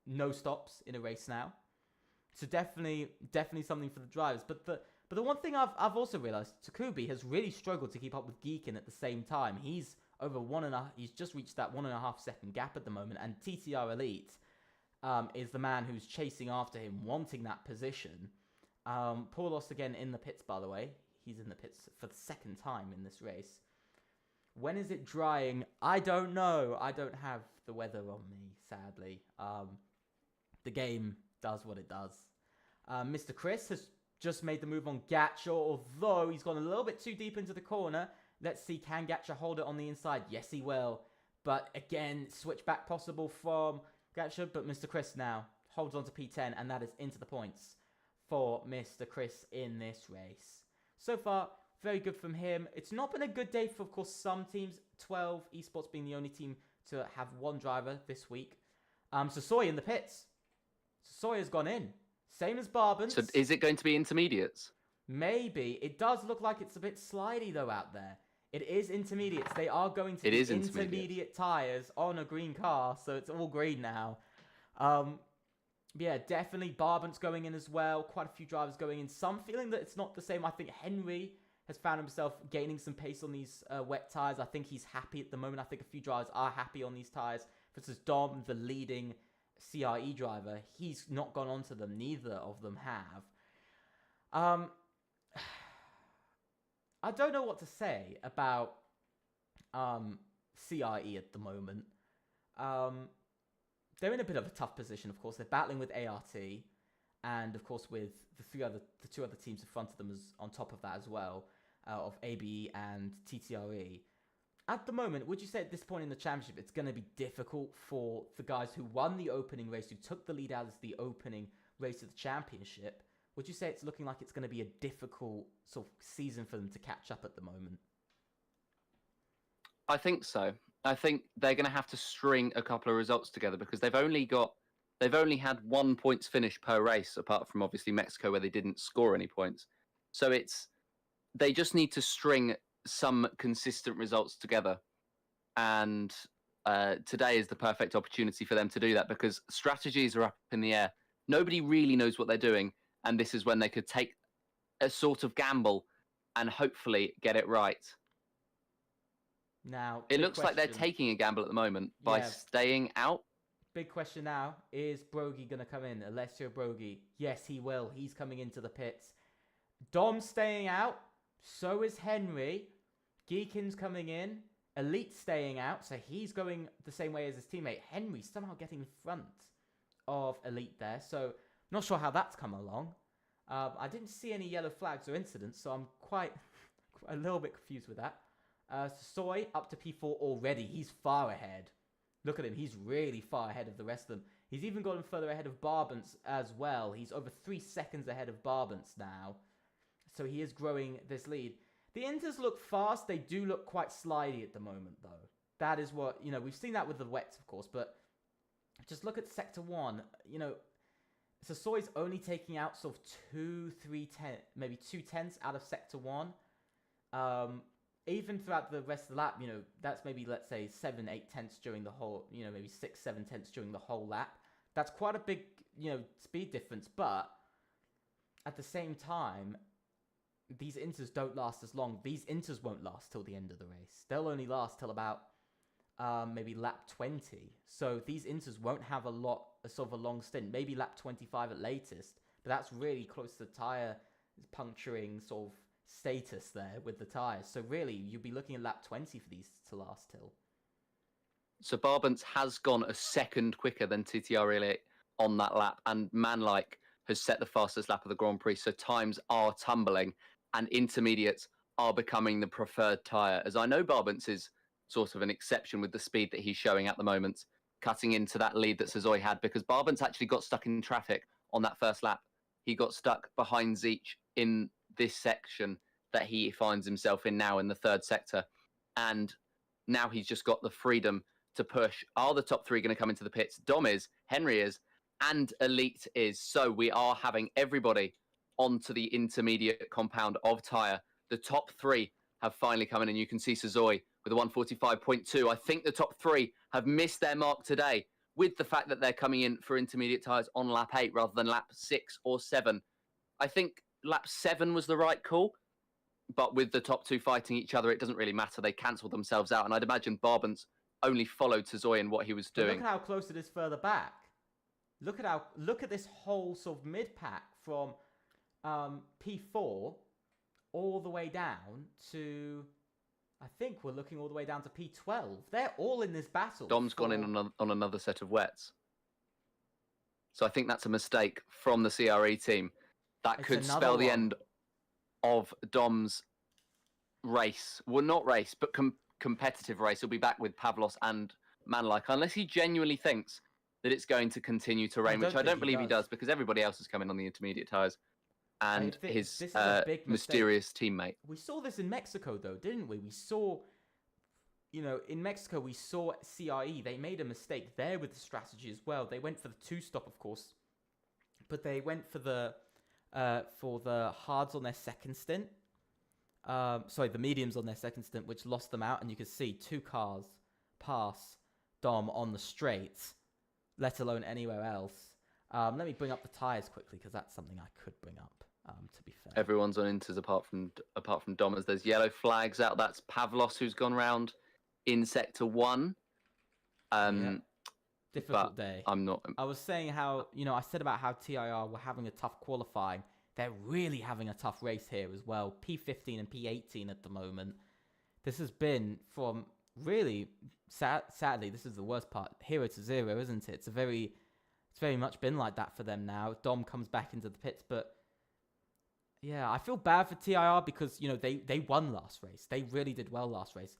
no stops in a race now. So definitely something for the drivers. But the one thing I've also realised, Takubi has really struggled to keep up with Geekin at the same time. He's he's just reached that 1.5 second gap at the moment, and TTR Elite is the man who's chasing after him, wanting that position. Paulos again in the pits, by the way. He's in the pits for the second time in this race. When is it drying? I don't know. I don't have the weather on me, sadly. The game does what it does. Mr. Chris has just made the move on Gatcha, although he's gone a little bit too deep into the corner. Let's see, can Gatcha hold it on the inside? Yes, he will. But again, switchback possible from Gatcha. But Mr. Chris now holds on to P10, and that is into the points for Mr. Chris in this race. So far, very good from him. It's not been a good day for, of course, some teams. 12 Esports being the only team to have one driver this week. Sasoi in the pits. Sasoi has gone in. Same as Barbant. So is it going to be intermediates? Maybe. It does look like it's a bit slidey, though, out there. It is intermediates. They are going to be intermediate tyres on a green car, so it's all green now. Yeah, definitely Barbant's going in as well. Quite a few drivers going in. Some feeling that it's not the same. I think Henry has found himself gaining some pace on these wet tyres. I think he's happy at the moment. I think a few drivers are happy on these tyres. For instance, Dom, the leading CRE driver, he's not gone onto them. Neither of them have. I don't know what to say about CRE at the moment. they're in a bit of a tough position, of course. They're battling with ART, and of course with the two other teams in front of them as on top of that as well, of ABE and TTRE. At the moment, would you say at this point in the championship, it's going to be difficult for the guys who won the opening race, who took the lead out as the opening race of the championship? Would you say it's looking like it's going to be a difficult sort of season for them to catch up at the moment? I think so. I think they're going to have to string a couple of results together because they've only had 1 points finish per race, apart from obviously Mexico where they didn't score any points. So they just need to string some consistent results together, and today is the perfect opportunity for them to do that because strategies are up in the air. Nobody really knows what they're doing, and this is when they could take a sort of gamble and hopefully get it right. Now, it looks like they're taking a gamble at the moment by staying out. Big question now, is Brogy going to come in? Alessio Brogy. Yes, he will. He's coming into the pits. Dom's staying out. So is Henry. Geekin's coming in. Elite staying out. So he's going the same way as his teammate. Henry somehow getting in front of Elite there. So not sure how that's come along. I didn't see any yellow flags or incidents, so I'm quite a little bit confused with that. Soy up to P4 already. He's far ahead. Look at him. He's really far ahead of the rest of them. He's even gotten further ahead of Barbance as well. He's over 3 seconds ahead of Barbance now. So he is growing this lead. The Inters look fast. They do look quite slidey at the moment, though. That is what, we've seen that with the wets, of course. But just look at Sector 1. So Soy's only taking out sort of maybe 2 tenths out of Sector 1. Even throughout the rest of the lap, that's maybe, let's say, 7, 8 tenths during the whole, maybe 6, 7 tenths during the whole lap. That's quite a big, speed difference. But at the same time, these Inters don't last as long. These Inters won't last till the end of the race. They'll only last till about maybe lap 20. So these Inters won't have a sort of a long stint. Maybe lap 25 at latest. But that's really close to tyre puncturing sort of status there with the tyres. So really, you'd be looking at lap 20 for these to last till. So Barbance has gone a second quicker than TTRE on that lap, and Manlike has set the fastest lap of the Grand Prix. So times are tumbling, and intermediates are becoming the preferred tyre. As I know Barbance is sort of an exception with the speed that he's showing at the moment, cutting into that lead that Sazoy had, because Barbance actually got stuck in traffic on that first lap. He got stuck behind Zeech in this section that he finds himself in now in the third sector. And now he's just got the freedom to push. Are the top 3 going to come into the pits? Dom is, Henry is, and Elite is. So we are having everybody onto the intermediate compound of tyre. The top 3 have finally come in, and you can see Sazoy with a 145.2. I think the top 3 have missed their mark today with the fact that they're coming in for intermediate tyres on lap 8 rather than lap 6 or 7. I think lap 7 was the right call, but with the top 2 fighting each other, it doesn't really matter. They cancel themselves out, and I'd imagine Barbance only followed Sazoy in what he was doing. But look at how close it is further back. Look at this whole sort of mid pack from P4 all the way down to, I think we're looking all the way down to P12. They're all in this battle. Dom's gone in on another set of wets. So I think that's a mistake from the CRE team. That could spell the end of Dom's race. Well, not race, but competitive race. He'll be back with Pavlos and Manlike, unless he genuinely thinks that it's going to continue to rain, which I don't believe he does, because everybody else is coming on the intermediate tyres. And his mysterious teammate. We saw this in Mexico, though, didn't we? We saw, in Mexico, we saw CRE. They made a mistake there with the strategy as well. They went for the 2-stop, of course, but they went for the hards on their second stint. The mediums on their second stint, which lost them out. And you can see 2 cars pass Dom on the straights, let alone anywhere else. Let me bring up the tyres quickly, because that's something I could bring up, to be fair. Everyone's on Inters apart from Dom, as there's yellow flags out. That's Pavlos, who's gone round in Sector 1. Difficult day. I'm not. I was saying how, I said about how TIR were having a tough qualifying. They're really having a tough race here as well. P15 and P18 at the moment. This has been from really, sadly, this is the worst part. 0-0, isn't it? It's very much been like that for them now. Dom comes back into the pits, but yeah, I feel bad for TIR because, you know, they won last race. They really did well last race.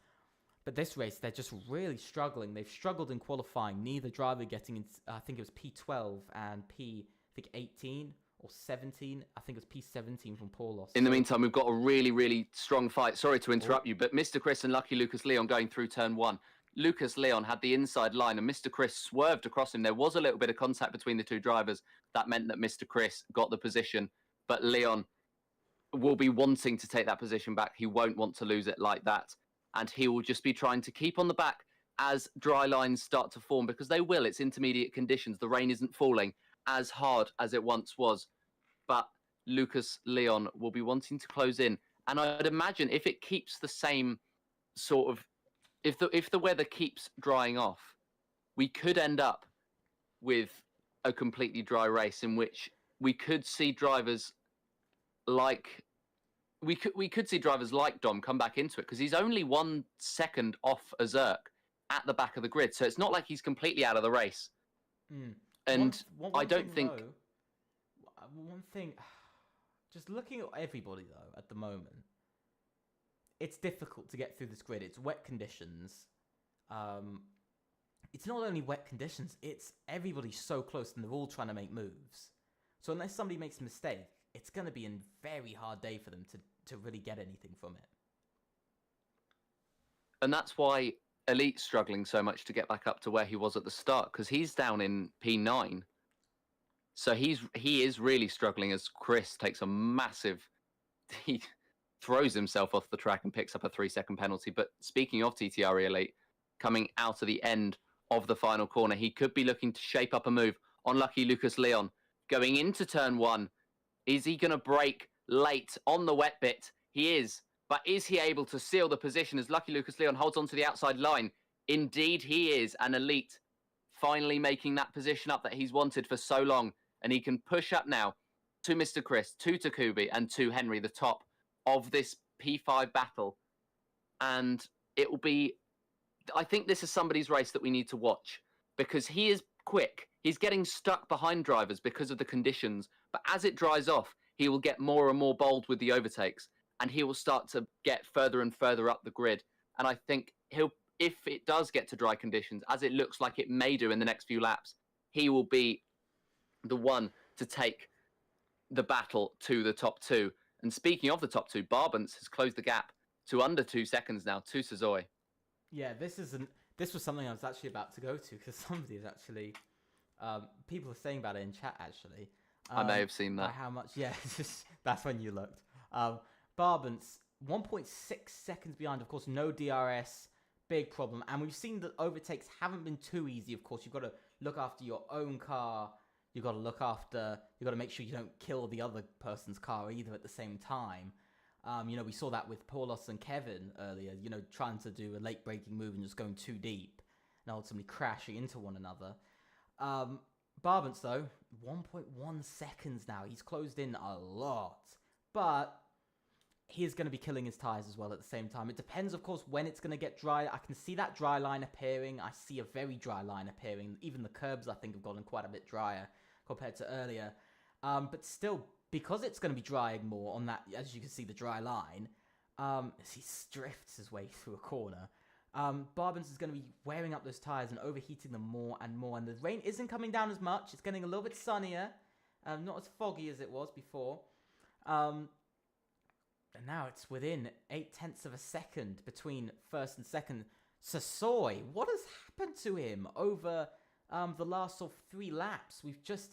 But this race, they're just really struggling. They've struggled in qualifying. Neither driver getting in, I think it was P12 and I think 18 or 17. I think it was P17 from Paulos. In the meantime, we've got a really, really strong fight. Sorry to interrupt you, but Mr. Chris and Lucky Lucas Leon going through turn 1. Lucas Leon had the inside line and Mr. Chris swerved across him. There was a little bit of contact between the two drivers. That meant that Mr. Chris got the position, but Leon will be wanting to take that position back. He won't want to lose it like that. And he will just be trying to keep on the back as dry lines start to form, because they will. It's intermediate conditions. The rain isn't falling as hard as it once was. But Lucas Leon will be wanting to close in. And I'd imagine if it keeps the same sort of, if the weather keeps drying off, we could end up with a completely dry race in which we could see drivers like we could see drivers like Dom come back into it, because he's only 1 second off Azerk at the back of the grid, so it's not like he's completely out of the race. And I don't think one thing, just looking at everybody though at the moment, it's difficult to get through this grid. It's wet conditions. It's not only wet conditions, it's everybody's so close and they're all trying to make moves. So unless somebody makes a mistake, it's going to be a very hard day for them to really get anything from it. And that's why Elite's struggling so much to get back up to where he was at the start, because he's down in P9. So he is really struggling as Chris takes a massive... He throws himself off the track and picks up a 3-second penalty. But speaking of TTRE Elite, coming out of the end of the final corner, he could be looking to shape up a move on Lucky Lucas Leon. Going into turn 1, is he going to brake late on the wet bit? He is. But is he able to seal the position as Lucky Lucas Leon holds on to the outside line? Indeed he is. And Elite finally making that position up that he's wanted for so long. And he can push up now to Mr. Chris, to Takubi, and to Henry, the top of this P5 battle. And it will be... I think this is somebody's race that we need to watch, because he is quick. He's getting stuck behind drivers because of the conditions. But as it dries off, he will get more and more bold with the overtakes, and he will start to get further and further up the grid. And I think if it does get to dry conditions, as it looks like it may do in the next few laps, he will be the one to take the battle to the top 2. And speaking of the top 2, Barbance has closed the gap to under 2 seconds now to Suzuki. Yeah, this was something I was actually about to go to, because somebody is actually... people are saying about it in chat, actually. I may have seen that. How much? Yeah, that's when you looked. Barbance, 1.6 seconds behind. Of course, no DRS, big problem. And we've seen that overtakes haven't been too easy. Of course, you've got to look after your own car. You've got to make sure you don't kill the other person's car either at the same time. You know, we saw that with Paulos and Kevin earlier, you know, trying to do a late braking move and just going too deep and ultimately crashing into one another. Barbance, though, 1.1 seconds now. He's closed in a lot. But he is going to be killing his tyres as well at the same time. It depends, of course, when it's going to get dry. I can see that dry line appearing. I see a very dry line appearing. Even the curbs, I think, have gotten quite a bit drier compared to earlier. But still, because it's going to be drying more on that, as you can see, the dry line, as he drifts his way through a corner, Barbance is going to be wearing up those tyres and overheating them more and more. And the rain isn't coming down as much. It's getting a little bit sunnier. Not as foggy as it was before. And now it's within 0.8 of a second between first and second. Sasoi, what has happened to him over the last sort of 3 laps?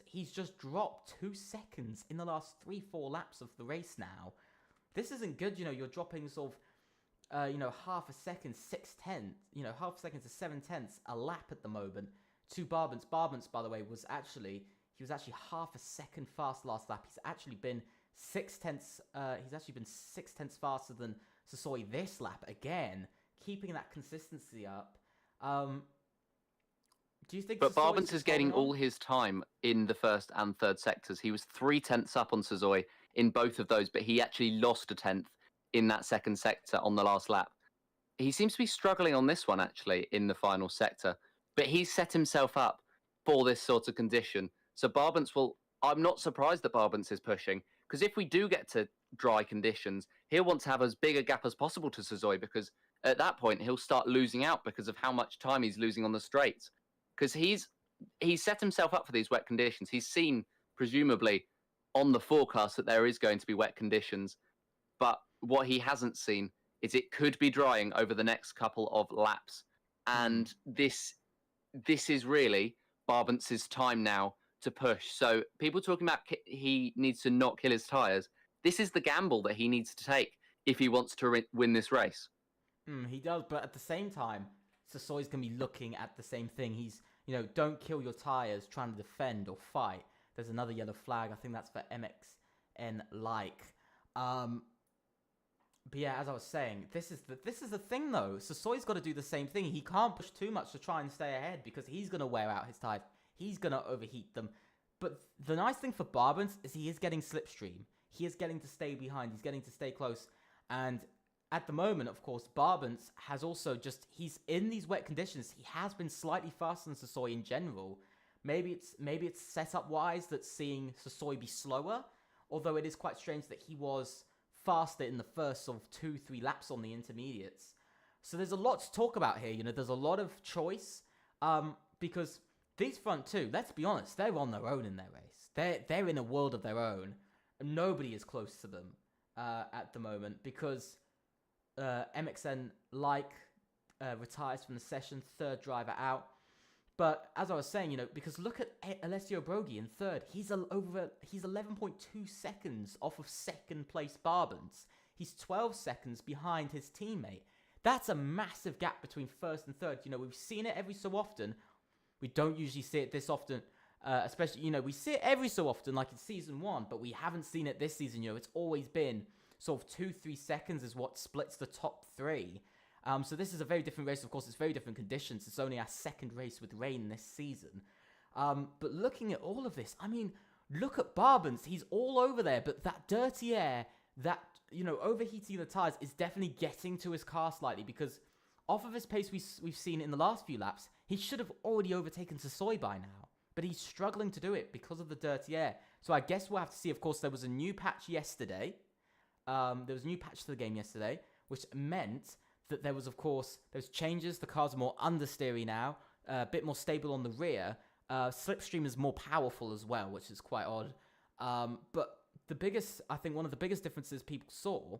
He's just dropped 2 seconds in the last 3-4 laps of the race now. This isn't good, you know, you're dropping sort of, half a second, 0.6, half a second to 0.7 a lap at the moment to Barbance. Barbance, by the way, was actually half a second fast last lap. He's actually been 0.6, he's actually been 0.6 faster than Sasoi this lap again, keeping that consistency up. Do you think? But Barbance is getting all his time in the first and third sectors. He was 0.3 up on Sasoi in both of those, but he actually lost 0.1 in that second sector on the last lap. he seems to be struggling on this one actually in the final sector, but he's set himself up for this sort of condition. So Barbance will. I'm not surprised that Barbance is pushing, because if we do get to dry conditions, he'll want to have as big a gap as possible to Sazoi, because at that point he'll start losing out because of how much time he's losing on the straights. Because he's set himself up for these wet conditions. He's seen presumably on the forecast that there is going to be wet conditions, but what he hasn't seen is it could be drying over the next couple of laps, and this is really Barbance's time now to push. So people talking about he needs to not kill his tires. This is the gamble that he needs to take if he wants to win this race. He does, but at the same time, Sasoi's going to be looking at the same thing. He's, don't kill your tires trying to defend or fight. There's another yellow flag. I think that's for MXN like. But yeah, as I was saying, this is the thing though. Sasoi's got to do the same thing. He can't push too much to try and stay ahead, because he's going to wear out his tires. He's going to overheat them. But the nice thing for Barbance is he is getting slipstream. He is getting to stay behind. He's getting to stay close. And at the moment, of course, Barbance has also he's in these wet conditions. He has been slightly faster than Sasoi in general. Maybe it's setup wise that's seeing Sasoi be slower, although it is quite strange that he was faster in the first sort of 2-3 laps on the intermediates. So there's a lot to talk about here. There's a lot of choice, because these front two, let's be honest, they're on their own in their race. They're in a world of their own. Nobody is close to them at the moment, because MXN retires from the session, third driver out. But as I was saying, because look at Alessio Broghi in third. He's 11.2 seconds off of second place Barbance. He's 12 seconds behind his teammate. That's a massive gap between first and third. We've seen it every so often. We don't usually see it this often, especially, we see it every so often, like in season 1, but we haven't seen it this season. It's always been sort of 2-3 seconds is what splits the top 3. So this is a very different race. Of course, it's very different conditions. It's only our second race with rain this season. But looking at all of this, look at Barbance. He's all over there, but that dirty air, that, overheating the tires is definitely getting to his car slightly, because off of his pace we've seen in the last few laps, he should have already overtaken Sasoi by now. But he's struggling to do it because of the dirty air. So I guess we'll have to see. Of course, there was a new patch yesterday. There was a new patch to the game yesterday, which meant that there was changes. The cars are more understeery now, a bit more stable on the rear. Slipstream is more powerful as well, which is quite odd. But one of the biggest differences people saw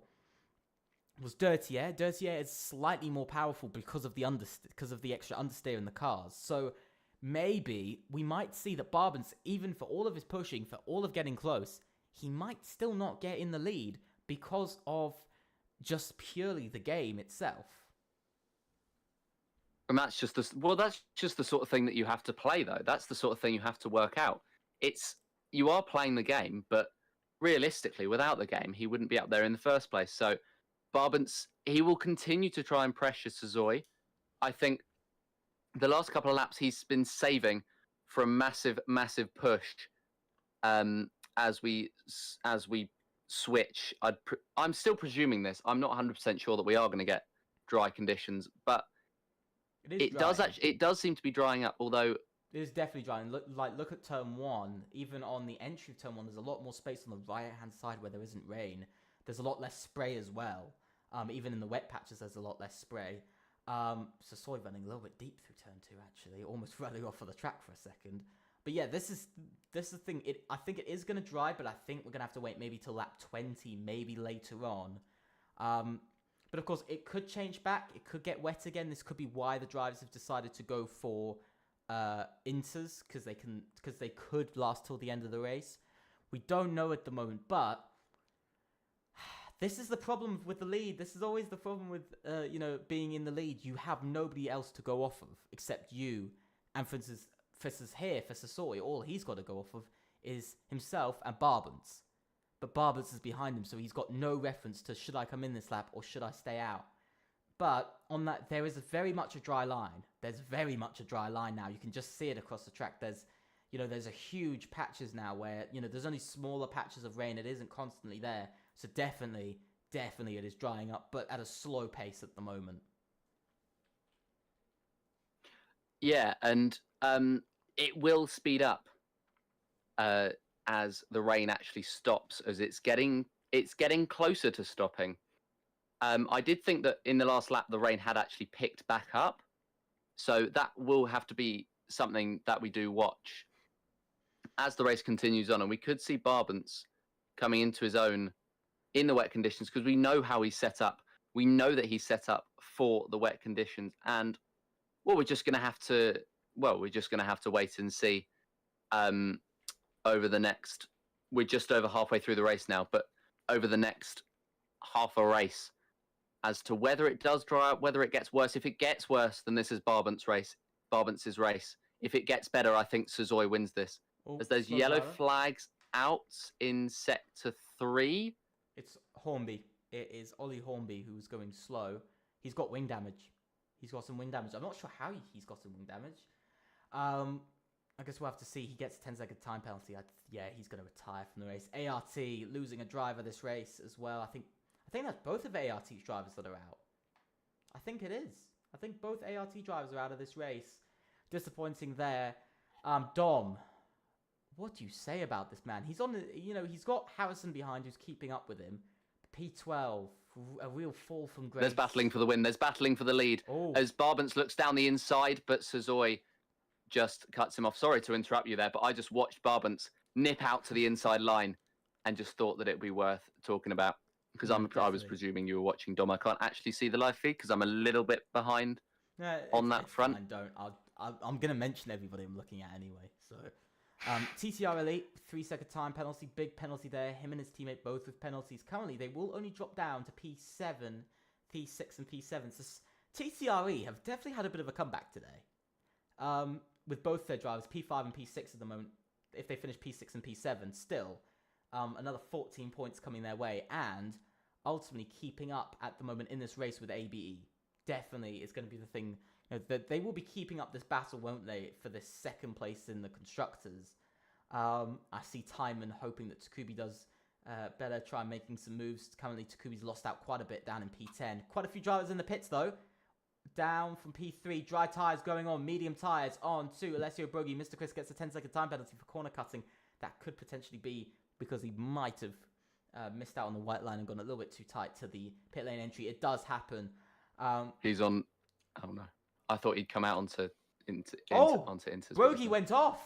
was dirty air. Dirty air is slightly more powerful because of the extra understeer in the cars. So maybe we might see that Barbance, even for all of his pushing, for all of getting close, he might still not get in the lead because of just purely the game itself. And that's just the sort of thing that you have to play, though. That's the sort of thing you have to work out. You are playing the game, but realistically, without the game, he wouldn't be up there in the first place. So Barbance, he will continue to try and pressure Sazoi. I think the last couple of laps he's been saving for a massive, massive push as we switch. I'm still presuming this. I'm not 100% sure that we are going to get dry conditions, but it does seem to be drying up, although it is definitely drying. Look at turn 1. Even on the entry of turn 1, there's a lot more space on the right hand side where there isn't rain. There's a lot less spray as well. Even in the wet patches, there's a lot less spray. Sasoi running a little bit deep through turn 2, actually, almost running off of the track for a second. But yeah, this is the thing. I think it is going to dry, but I think we're going to have to wait maybe till lap 20, maybe later on. But of course, it could change back. It could get wet again. This could be why the drivers have decided to go for inters, because they could last till the end of the race. We don't know at the moment, but this is the problem with the lead. This is always the problem with being in the lead. You have nobody else to go off of except you. And for instance, for Sasoi, all he's got to go off of is himself and Barbance. But Barbance is behind him, so he's got no reference to should I come in this lap or should I stay out. But on that, there is very much a dry line. There's very much a dry line now. You can just see it across the track. There's a huge patches now where, there's only smaller patches of rain. It isn't constantly there. So definitely it is drying up, but at a slow pace at the moment. Yeah, and it will speed up as the rain actually stops, as it's getting closer to stopping. I did think that in the last lap the rain had actually picked back up, so that will have to be something that we do watch as the race continues on, and we could see Barbance coming into his own in the wet conditions because we know how he's set up. We know that he's set up for the wet conditions, and well, we're just going to have to wait and see over the next. We're just over halfway through the race now, but over the next half a race, as to whether it does dry out, whether it gets worse. If it gets worse, then this is Barbance's race. If it gets better, I think Suzuki wins this. As there's yellow flags out in sector 3. It's Hornby. It is Ollie Hornby who's going slow. He's got wing damage. He's got some wing damage. I'm not sure how he's got some wing damage. I guess we'll have to see. He gets a 10-second time penalty. Yeah, he's going to retire from the race. ART losing a driver this race as well. I think that's both of ART's drivers that are out. I think it is. I think both ART drivers are out of this race. Disappointing there. Dom, what do you say about this man? He's on the, he's got Harrison behind who's keeping up with him. P12, a real fall from grace. There's battling for the win. There's battling for the lead. Oh. As Barbance looks down the inside, but Suzuki just cuts him off. Sorry to interrupt you there, but I just watched Barbance nip out to the inside line and just thought that it would be worth talking about. Because I was presuming you were watching, Dom. I can't actually see the live feed because I'm a little bit behind on that front. Fine, I'm going to mention everybody I'm looking at anyway. So, TTR Elite, 3-second time penalty. Big penalty there. Him and his teammate both with penalties. Currently, they will only drop down to P7, P6 and P7. So TCRE have definitely had a bit of a comeback today. With both their drivers, P5 and P6 at the moment. If they finish P6 and P7, still another 14 points coming their way, and ultimately keeping up at the moment in this race with ABE. Definitely is going to be the thing. That they will be keeping up this battle, won't they, for this second place in the constructors. I see Timon hoping that Takubi does better, try making some moves. Currently, Takubi's lost out quite a bit down in P10. Quite a few drivers in the pits, though. Down from P3, dry tyres going on, medium tyres on to Alessio Brogi. Mr. Chris gets a 10-second time penalty for corner cutting. That could potentially be because he might have missed out on the white line and gone a little bit too tight to the pit lane entry. It does happen. He's on... Oh, no. I thought he'd come out onto Brogi went off.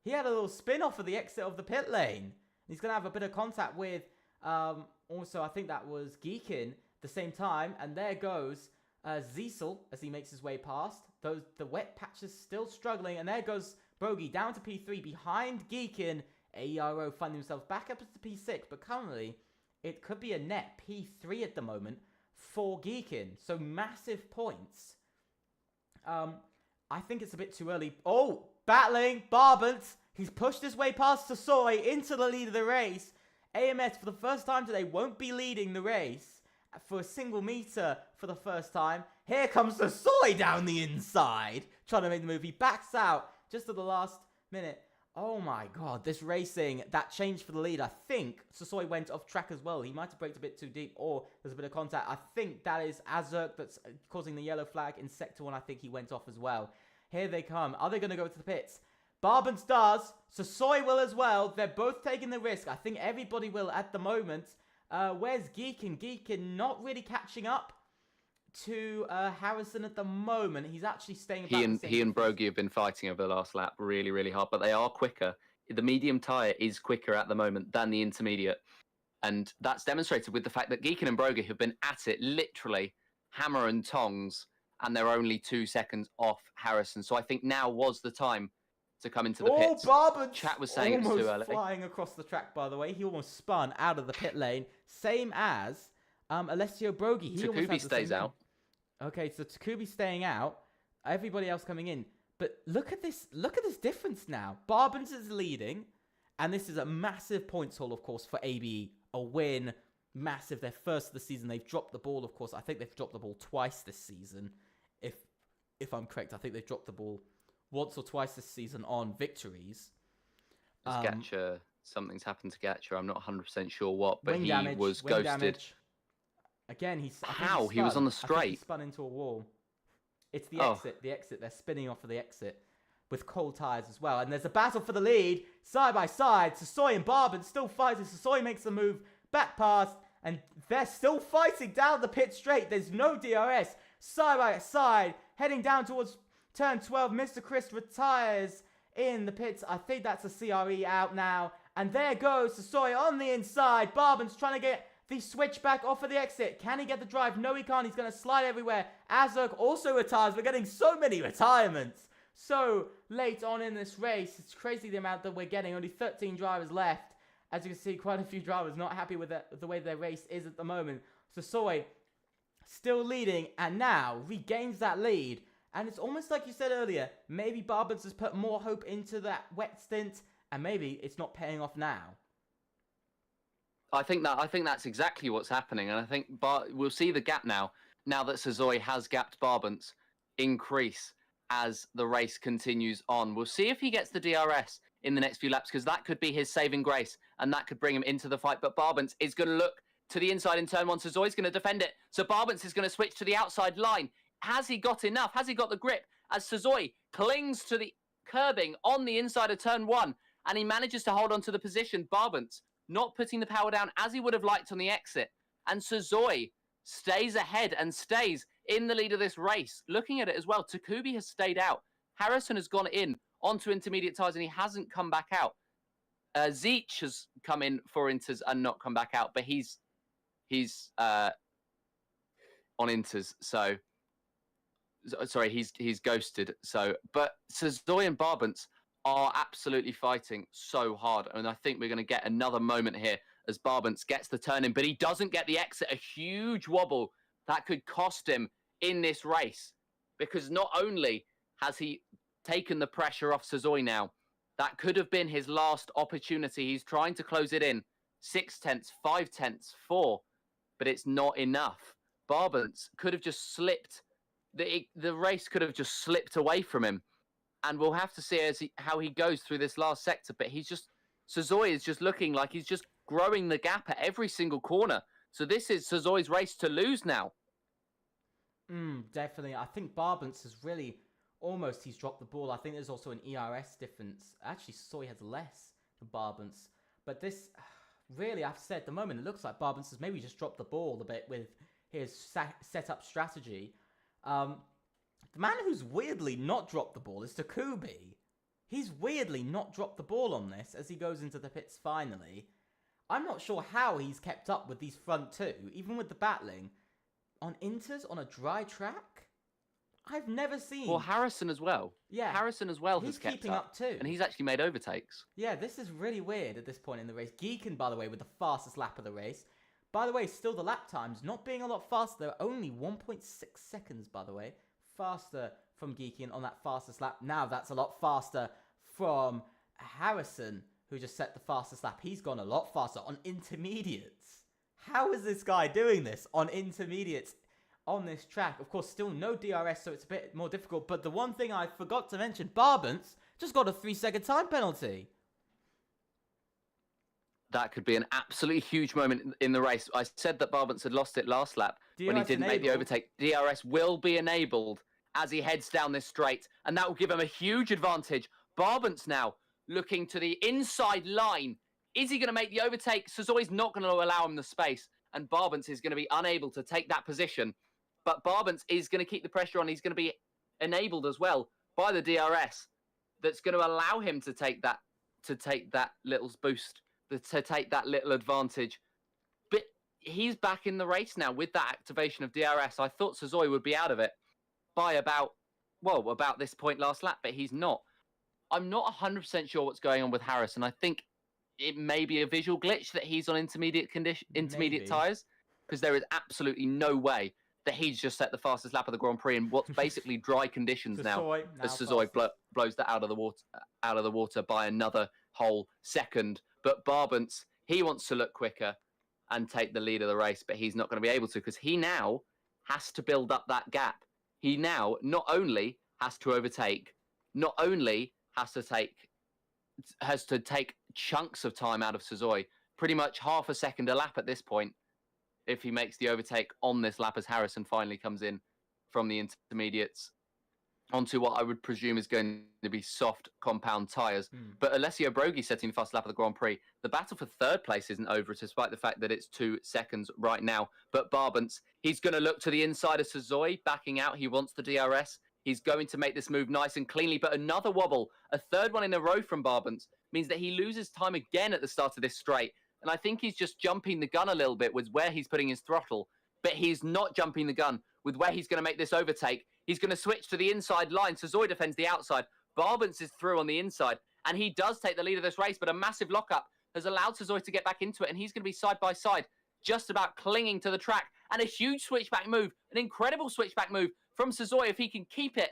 He had a little spin off of the exit of the pit lane. He's going to have a bit of contact with, also, I think that was Geekin at the same time. And there goes Ziesel as he makes his way past. The wet patch is still struggling. And there goes Brogi down to P3 behind Geekin. AERO finding themselves back up to P6. But currently, it could be a net P3 at the moment for Geekin. So massive points. I think it's a bit too early. Oh, battling, Barbance. He's pushed his way past Sasoi into the lead of the race. AMS, for the first time today, won't be leading the race for a single meter for the first time. Here comes Sasoi down the inside, trying to make the move. He backs out just at the last minute. Oh my god, this racing, that change for the lead. I think Sasoi went off track as well. He might have braked a bit too deep, or there's a bit of contact. I think that is Azurk that's causing the yellow flag in Sector 1. I think he went off as well. Here they come. Are they going to go to the pits? Barbance does. Sasoi will as well. They're both taking the risk. I think everybody will at the moment. Where's Geekin? Geekin not really catching up to Harrison at the moment. He's actually staying about he and Brogi have been fighting over the last lap really, really hard, but they are quicker. The medium tyre is quicker at the moment than the intermediate. And that's demonstrated with the fact that Geekin and Brogi have been at it literally hammer and tongs, and they're only 2 seconds off Harrison. So I think now was the time to come into the pits. Barbance Chat was saying it's too early. Flying across the track, by the way. He almost spun out of the pit lane. Same as Alessio Brogi. Takubi stays out. Okay, so Takubi staying out. Everybody else coming in. But look at this difference now. Barbance is leading. And this is a massive points haul, of course, for ABE. A win. Massive. Their first of the season. They've dropped the ball, of course. I think they've dropped the ball twice this season. If I'm correct. I think they've dropped the ball once or twice this season on victories. Gatcha, something's happened to Gatcha. I'm not 100% sure what, but he was wing ghosted. Damage. Again, How? He was on the straight. He spun into a wall. It's the Oh. exit. The exit. They're spinning off of the exit with cold tires as well. And there's a battle for the lead, side by side. Sasoi and Barbin still fighting. Sasoi makes the move back past, and they're still fighting down the pit straight. There's no DRS. Side by side, heading down towards turn 12. Mr. Chris retires in the pits. I think that's a CRE out now. And there goes Sasoi on the inside. Barbin's trying to get the switchback off of the exit. Can he get the drive? No, he can't. He's going to slide everywhere. Azok also retires. We're getting so many retirements so late on in this race. It's crazy the amount that we're getting. Only 13 drivers left. As you can see, quite a few drivers not happy with the way their race is at the moment. Sasoi still leading and now regains that lead. And it's almost like you said earlier, maybe Barbins has put more hope into that wet stint, and maybe it's not paying off now. I think that's exactly what's happening, and I think we'll see the gap now that Sasoi has gapped Barbins, increase as the race continues on. We'll see if he gets the DRS in the next few laps, because that could be his saving grace, and that could bring him into the fight. But Barbins is going to look to the inside in turn one. Sazoi's going to defend it, so Barbins is going to switch to the outside line. Has he got enough? Has he got the grip? As Sasoi clings to the curbing on the inside of turn one, and he manages to hold on to the position. Barbins not putting the power down as he would have liked on the exit. And Sasoi stays ahead and stays in the lead of this race. Looking at it as well, Takubi has stayed out. Harrison has gone in onto intermediate tyres, and he hasn't come back out. Zeech has come in for inters and not come back out, but he's on inters, so sorry, he's ghosted. So, but Sasoi and Barbins are absolutely fighting so hard, and I think we're going to get another moment here as Barbins gets the turn in, but he doesn't get the exit. A huge wobble that could cost him in this race, because not only has he taken the pressure off Sasoi now, that could have been his last opportunity. He's trying to close it in 6 tenths, 5 tenths, 4, but it's not enough. Barbins could have just slipped. The race could have just slipped away from him. And we'll have to see how he goes through this last sector. But Sasoi is just looking like he's just growing the gap at every single corner. So this is Sazoi's race to lose now. Definitely. I think Barbins has really he's dropped the ball. I think there's also an ERS difference. Actually, Sasoi has less than Barbins. But this, really, I've said at the moment, it looks like Barbins has maybe just dropped the ball a bit with his setup strategy. The man who's weirdly not dropped the ball is Takubi. He's weirdly not dropped the ball on this as he goes into the pits finally. I'm not sure how he's kept up with these front two, even with the battling. On inters, on a dry track? I've never seen... Well, Harrison as well. Yeah. Harrison as well he's has kept keeping up too. And he's actually made overtakes. Yeah, this is really weird at this point in the race. Geekin, by the way, with the fastest lap of the race. By the way, still the lap times not being a lot faster. They're only 1.6 seconds, by the way. Faster from Geekin on that fastest lap. Now that's a lot faster from Harrison, who just set the fastest lap. He's gone a lot faster on intermediates. How is this guy doing this on intermediates on this track? Of course, still no DRS, so it's a bit more difficult. But the one thing I forgot to mention, Barbins just got a 3-second time penalty. That could be an absolutely huge moment in the race. I said that Barbins had lost it last lap when he didn't make the overtake. DRS will be enabled as he heads down this straight, and that will give him a huge advantage. Barbins now looking to the inside line. Is he going to make the overtake? Sazoi's not going to allow him the space, and Barbins is going to be unable to take that position. But Barbins is going to keep the pressure on. He's going to be enabled as well by the DRS. That's going to allow him to take that little boost, to take that little advantage. But he's back in the race now with that activation of DRS. I thought Sasoi would be out of it by about this point last lap, but he's not. I'm not 100% sure what's going on with Harrison. I think it may be a visual glitch that he's on intermediate tyres, because there is absolutely no way that he's just set the fastest lap of the Grand Prix in what's basically dry conditions now. As Sasoi blows that out of the water by another whole second. But Barbins, he wants to look quicker and take the lead of the race, but he's not going to be able to, because he now has to build up that gap. He now not only has to overtake, not only has to take chunks of time out of Sasoi, pretty much half a second a lap at this point, if he makes the overtake on this lap as Harrison finally comes in from the intermediates. onto what I would presume is going to be soft compound tyres. But Alessio Brogi setting the fast lap of the Grand Prix. The battle for third place isn't over, despite the fact that it's 2 seconds right now. But Barbance, he's going to look to the inside of Suzuki, backing out. He wants the DRS. He's going to make this move nice and cleanly. But another wobble, a third one in a row from Barbance, means that he loses time again at the start of this straight. And I think he's just jumping the gun a little bit with where he's putting his throttle. But he's not jumping the gun with where he's going to make this overtake. He's going to switch to the inside line. Suzuki defends the outside. Barbance is through on the inside. And he does take the lead of this race. But a massive lockup has allowed Suzuki to get back into it. And he's going to be side by side, just about clinging to the track. And a huge switchback move. An incredible switchback move from Suzuki if he can keep it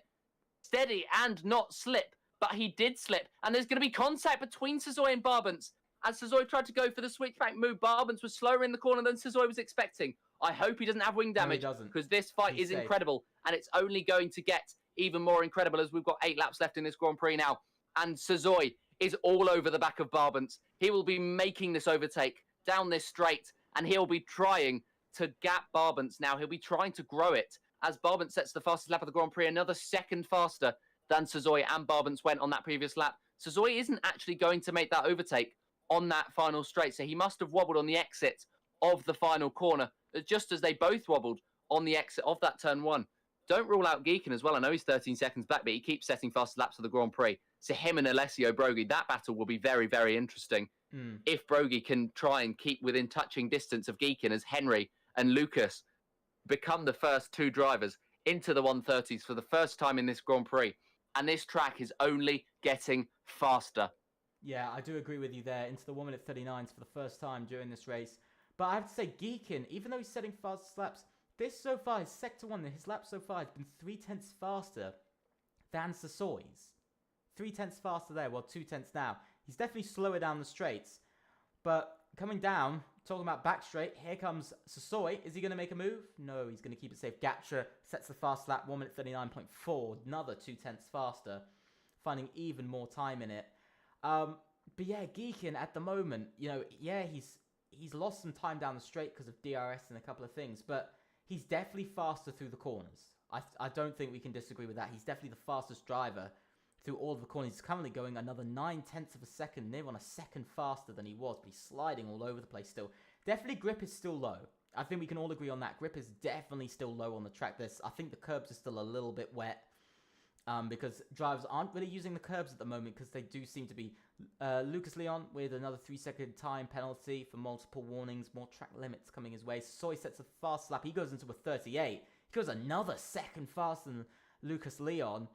steady and not slip. But he did slip. And there's going to be contact between Suzuki and Barbance. As Suzuki tried to go for the switchback move, Barbance was slower in the corner than Suzuki was expecting. I hope he doesn't have wing damage, because this fight is incredible, and it's only going to get even more incredible as we've got 8 laps left in this Grand Prix now. And Suzuki is all over the back of Barbance. He will be making this overtake down this straight, and he'll be trying to gap Barbance now. He'll be trying to grow it as Barbance sets the fastest lap of the Grand Prix, another second faster than Suzuki and Barbance went on that previous lap. Suzuki isn't actually going to make that overtake on that final straight, so he must have wobbled on the exit of the final corner, just as they both wobbled on the exit of that turn 1. Don't rule out Geekin as well. I know he's 13 seconds back, but he keeps setting fast laps of the Grand Prix. So him and Alessio Brogi, that battle will be very, very interesting. If Brogi can try and keep within touching distance of Geekin, as Henry and Lucas become the first 2 drivers into the 130s for the first time in this Grand Prix. And this track is only getting faster. Yeah, I do agree with you there. Into the 1 minute 39s for the first time during this race. But I have to say, Geekin, even though he's setting fast laps, this so far, his sector 1, his lap so far has been 3/10 faster than Suzuki's. 3/10 faster there, well, 2/10 now. He's definitely slower down the straights. But coming down, talking about back straight, here comes Suzuki. Is he going to make a move? No, he's going to keep it safe. Gatcha sets the fast lap, 1 minute 39.4, another 2/10 faster, finding even more time in it. But yeah, Geekin at the moment, you know, yeah, he's lost some time down the straight because of DRS and a couple of things, but he's definitely faster through the corners. I don't think we can disagree with that. He's definitely the fastest driver through all of the corners. He's currently going another 9/10 of a second, near on a second faster than he was, but he's sliding all over the place still. Definitely grip is still low. I think we can all agree on that. Grip is definitely still low on the track. I think the curbs are still a little bit wet. Because drivers aren't really using the curbs at the moment because they do seem to be. Lucas Leon with another 3-second time penalty for multiple warnings, more track limits coming his way. Soy sets a fast lap. He goes into a 38. He goes another second faster than Lucas Leon.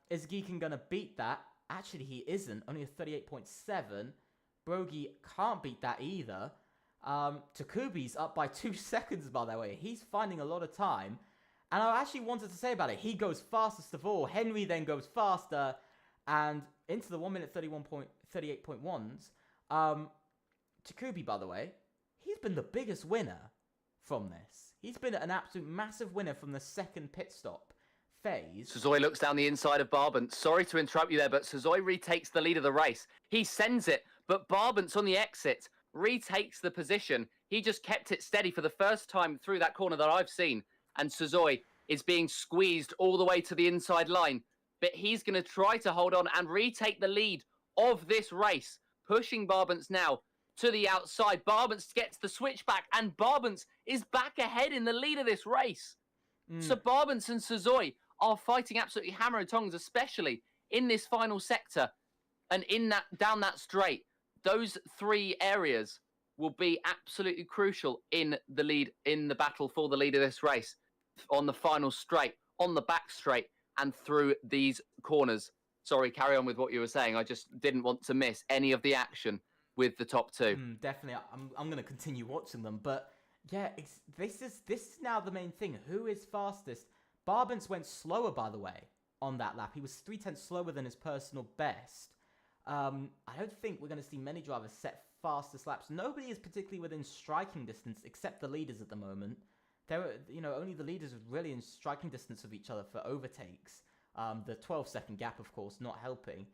Is Geekin going to beat that? Actually, he isn't. Only a 38.7. Brogi can't beat that either. Takubi's up by 2 seconds, by the way. He's finding a lot of time. And I actually wanted to say about it, he goes fastest of all. Henry then goes faster and into the 1 minute 38.1s. Takubi, by the way, he's been the biggest winner from this. He's been an absolute massive winner from the second pit stop phase. Suzuki looks down the inside of Barbance. Sorry to interrupt you there, but Suzuki retakes the lead of the race. He sends it, but Barbance on the exit retakes the position. He just kept it steady for the first time through that corner that I've seen. And Suzuki is being squeezed all the way to the inside line. But he's going to try to hold on and retake the lead of this race, pushing Barbance now to the outside. Barbance gets the switchback, and Barbance is back ahead in the lead of this race. So Barbance and Suzuki are fighting absolutely hammer and tongs, especially in this final sector and in that down that straight. Those 3 areas will be absolutely crucial in the lead, in the battle for the lead of this race. On the final straight, on the back straight, and through these corners. Sorry, carry on with what you were saying. I just didn't want to miss any of the action with the top 2. Definitely, I'm going to continue watching them. But yeah, this is now the main thing. Who is fastest? Barbance went slower, by the way, on that lap. He was 3/10 slower than his personal best. I don't think we're going to see many drivers set fastest laps. Nobody is particularly within striking distance except the leaders at the moment. Only the leaders are really in striking distance of each other for overtakes. The 12-second gap, of course, not helping.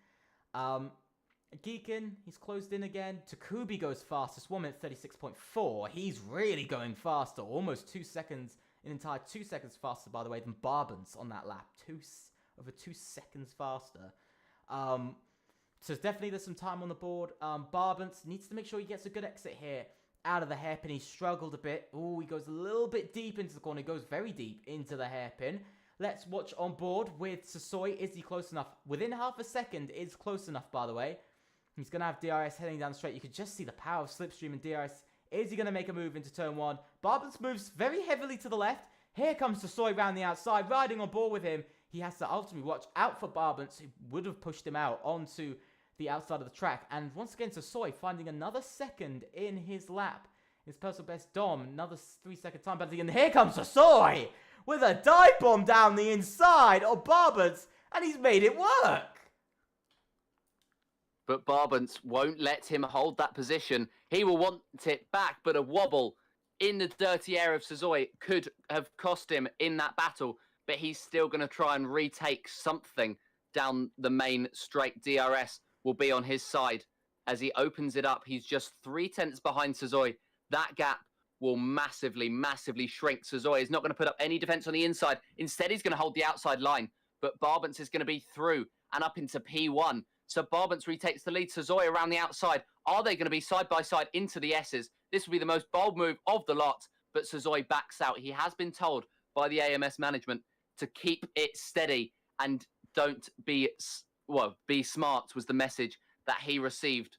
Geekin, he's closed in again. Takubi goes fastest, 1 minute 36.4. He's really going faster, almost 2 seconds, an entire 2 seconds faster, by the way, than Barbance on that lap. over 2 seconds faster. So definitely there's some time on the board. Barbance needs to make sure he gets a good exit here out of the hairpin. He struggled a bit. Oh, he goes a little bit deep into the corner. He goes very deep into the hairpin. Let's watch on board with Sasoi. Is he close enough? Within half a second is close enough, by the way. He's going to have DRS heading down straight. You could just see the power of Slipstream and DRS. Is he going to make a move into turn 1? Barbance moves very heavily to the left. Here comes Sasoi round the outside, riding on board with him. He has to ultimately watch out for Barbance, who would have pushed him out onto the outside of the track. And once again, Sasoi finding another second in his lap. His personal best Dom, another 3-second time penalty. And here comes Sasoi with a dive bomb down the inside of Barbance. And he's made it work. But Barbance won't let him hold that position. He will want it back, but a wobble in the dirty air of Sasoi could have cost him in that battle. But he's still going to try and retake something down the main straight. DRS will be on his side as he opens it up. He's just 3/10 behind Sasoi. That gap will massively, massively shrink. Sasoi is not going to put up any defense on the inside. Instead, he's going to hold the outside line. But Barbance is going to be through and up into P1. So Barbance retakes the lead. Sasoi around the outside. Are they going to be side by side into the S's? This will be the most bold move of the lot. But Sasoi backs out. He has been told by the AMS management to keep it steady and don't be, well, be smart was the message that he received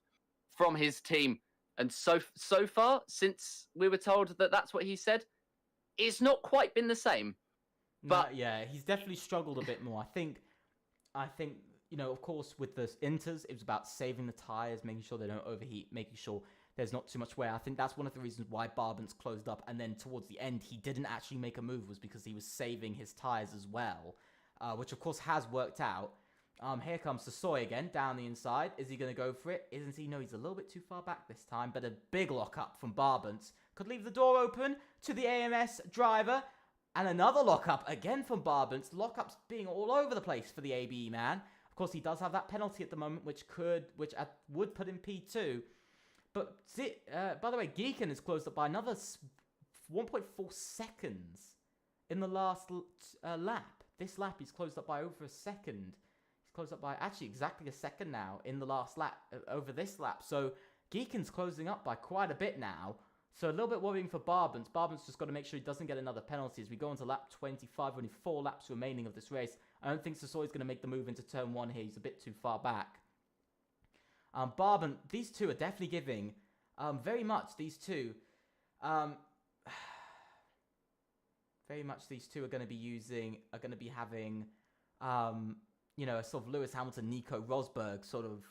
from his team. And so far, since we were told that that's what he said, it's not quite been the same. But no, yeah, he's definitely struggled a bit more. I think, you know, of course, with the Inters, it was about saving the tires, making sure they don't overheat, making sure there's not too much wear. I think that's one of the reasons why Barbance closed up. And then towards the end, he didn't actually make a move, was because he was saving his tires as well, which of course has worked out. Here comes Sasoi again, down the inside. Is he going to go for it? Isn't he? No, he's a little bit too far back this time, but a big lock-up from Barbance could leave the door open to the AMS driver. And another lock-up again from Barbance. Lock-ups being all over the place for the ABE man. Of course, he does have that penalty at the moment, which would put him P2. But, by the way, Geekin is closed up by another 1.4 seconds in the last lap. This lap, he's closed up by over a second. He's closed up by actually exactly a second now in the last lap, over this lap. So, Geekin's closing up by quite a bit now. So, a little bit worrying for Barbance. Barbance just got to make sure he doesn't get another penalty as we go into lap 25, only 4 laps remaining of this race. I don't think Sasoi's going to make the move into turn 1 here. He's a bit too far back. Barbance, these two are definitely giving very much these two are going to be having you know, a sort of Lewis Hamilton, Nico Rosberg sort of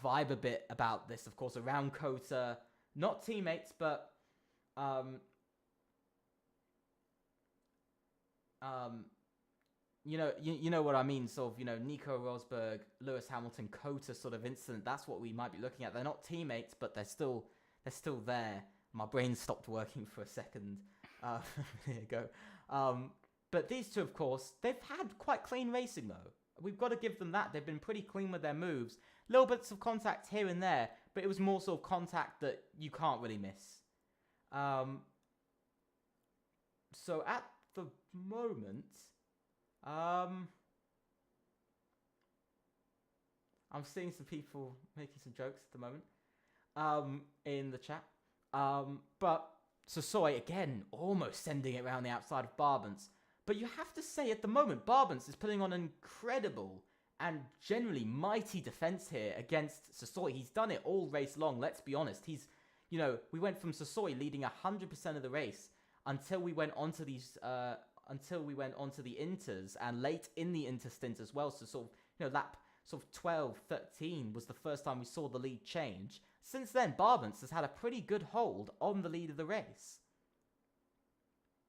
vibe a bit about this, of course, around Cota. Not teammates, but you know what I mean, sort of, you know, Nico Rosberg, Lewis Hamilton, Cota sort of incident. That's what we might be looking at. They're not teammates, but they're still there. My brain stopped working for a second. There you go. But these two, of course, they've had quite clean racing though. We've got to give them that. They've been pretty clean with their moves. Little bits of contact here and there, but it was more sort of contact that you can't really miss. So at the moment, I'm seeing some people making some jokes at the moment in the chat. But Sasoi, again, almost sending it around the outside of Barbance. But you have to say, at the moment, Barbance is putting on an incredible and generally mighty defense here against Sasoi. He's done it all race long, let's be honest. He's, you know, we went from Sasoi leading 100% of the race until we went onto these, until we went onto the Inters and late in the Inter stint as well. So sort of, you know, lap sort of 12, 13 was the first time we saw the lead change. Since then, Barbance has had a pretty good hold on the lead of the race.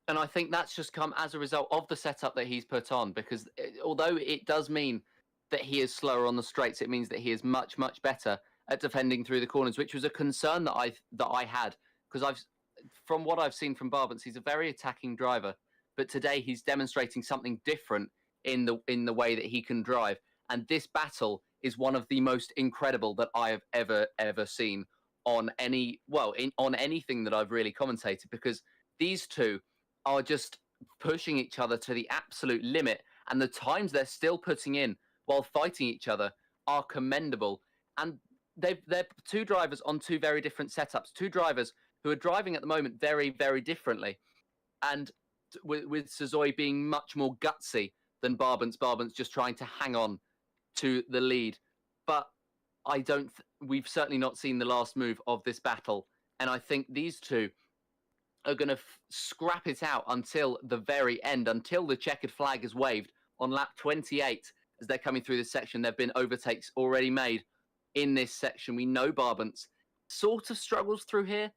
And I think that's just come as a result of the setup that he's put on, because although it does mean that he is slower on the straights, it means that he is much, much better at defending through the corners, which was a concern that I had, because from what I've seen from Barbance, he's a very attacking driver, but today he's demonstrating something different in the way that he can drive. And this battle is one of the most incredible that I have ever seen on on anything that I've really commentated, because these two are just pushing each other to the absolute limit. and the times they're still putting in while fighting each other are commendable. And they're two drivers on two very different setups, two drivers who are driving at the moment very, very differently. And with Sazoi being much more gutsy than Barbance just trying to hang on to the lead. But we've certainly not seen the last move of this battle. And I think these two are going to scrap it out until the very end, until the checkered flag is waved on lap 28. As they're coming through this section, there have been overtakes already made in this section. We know Barbance sort of struggles through here,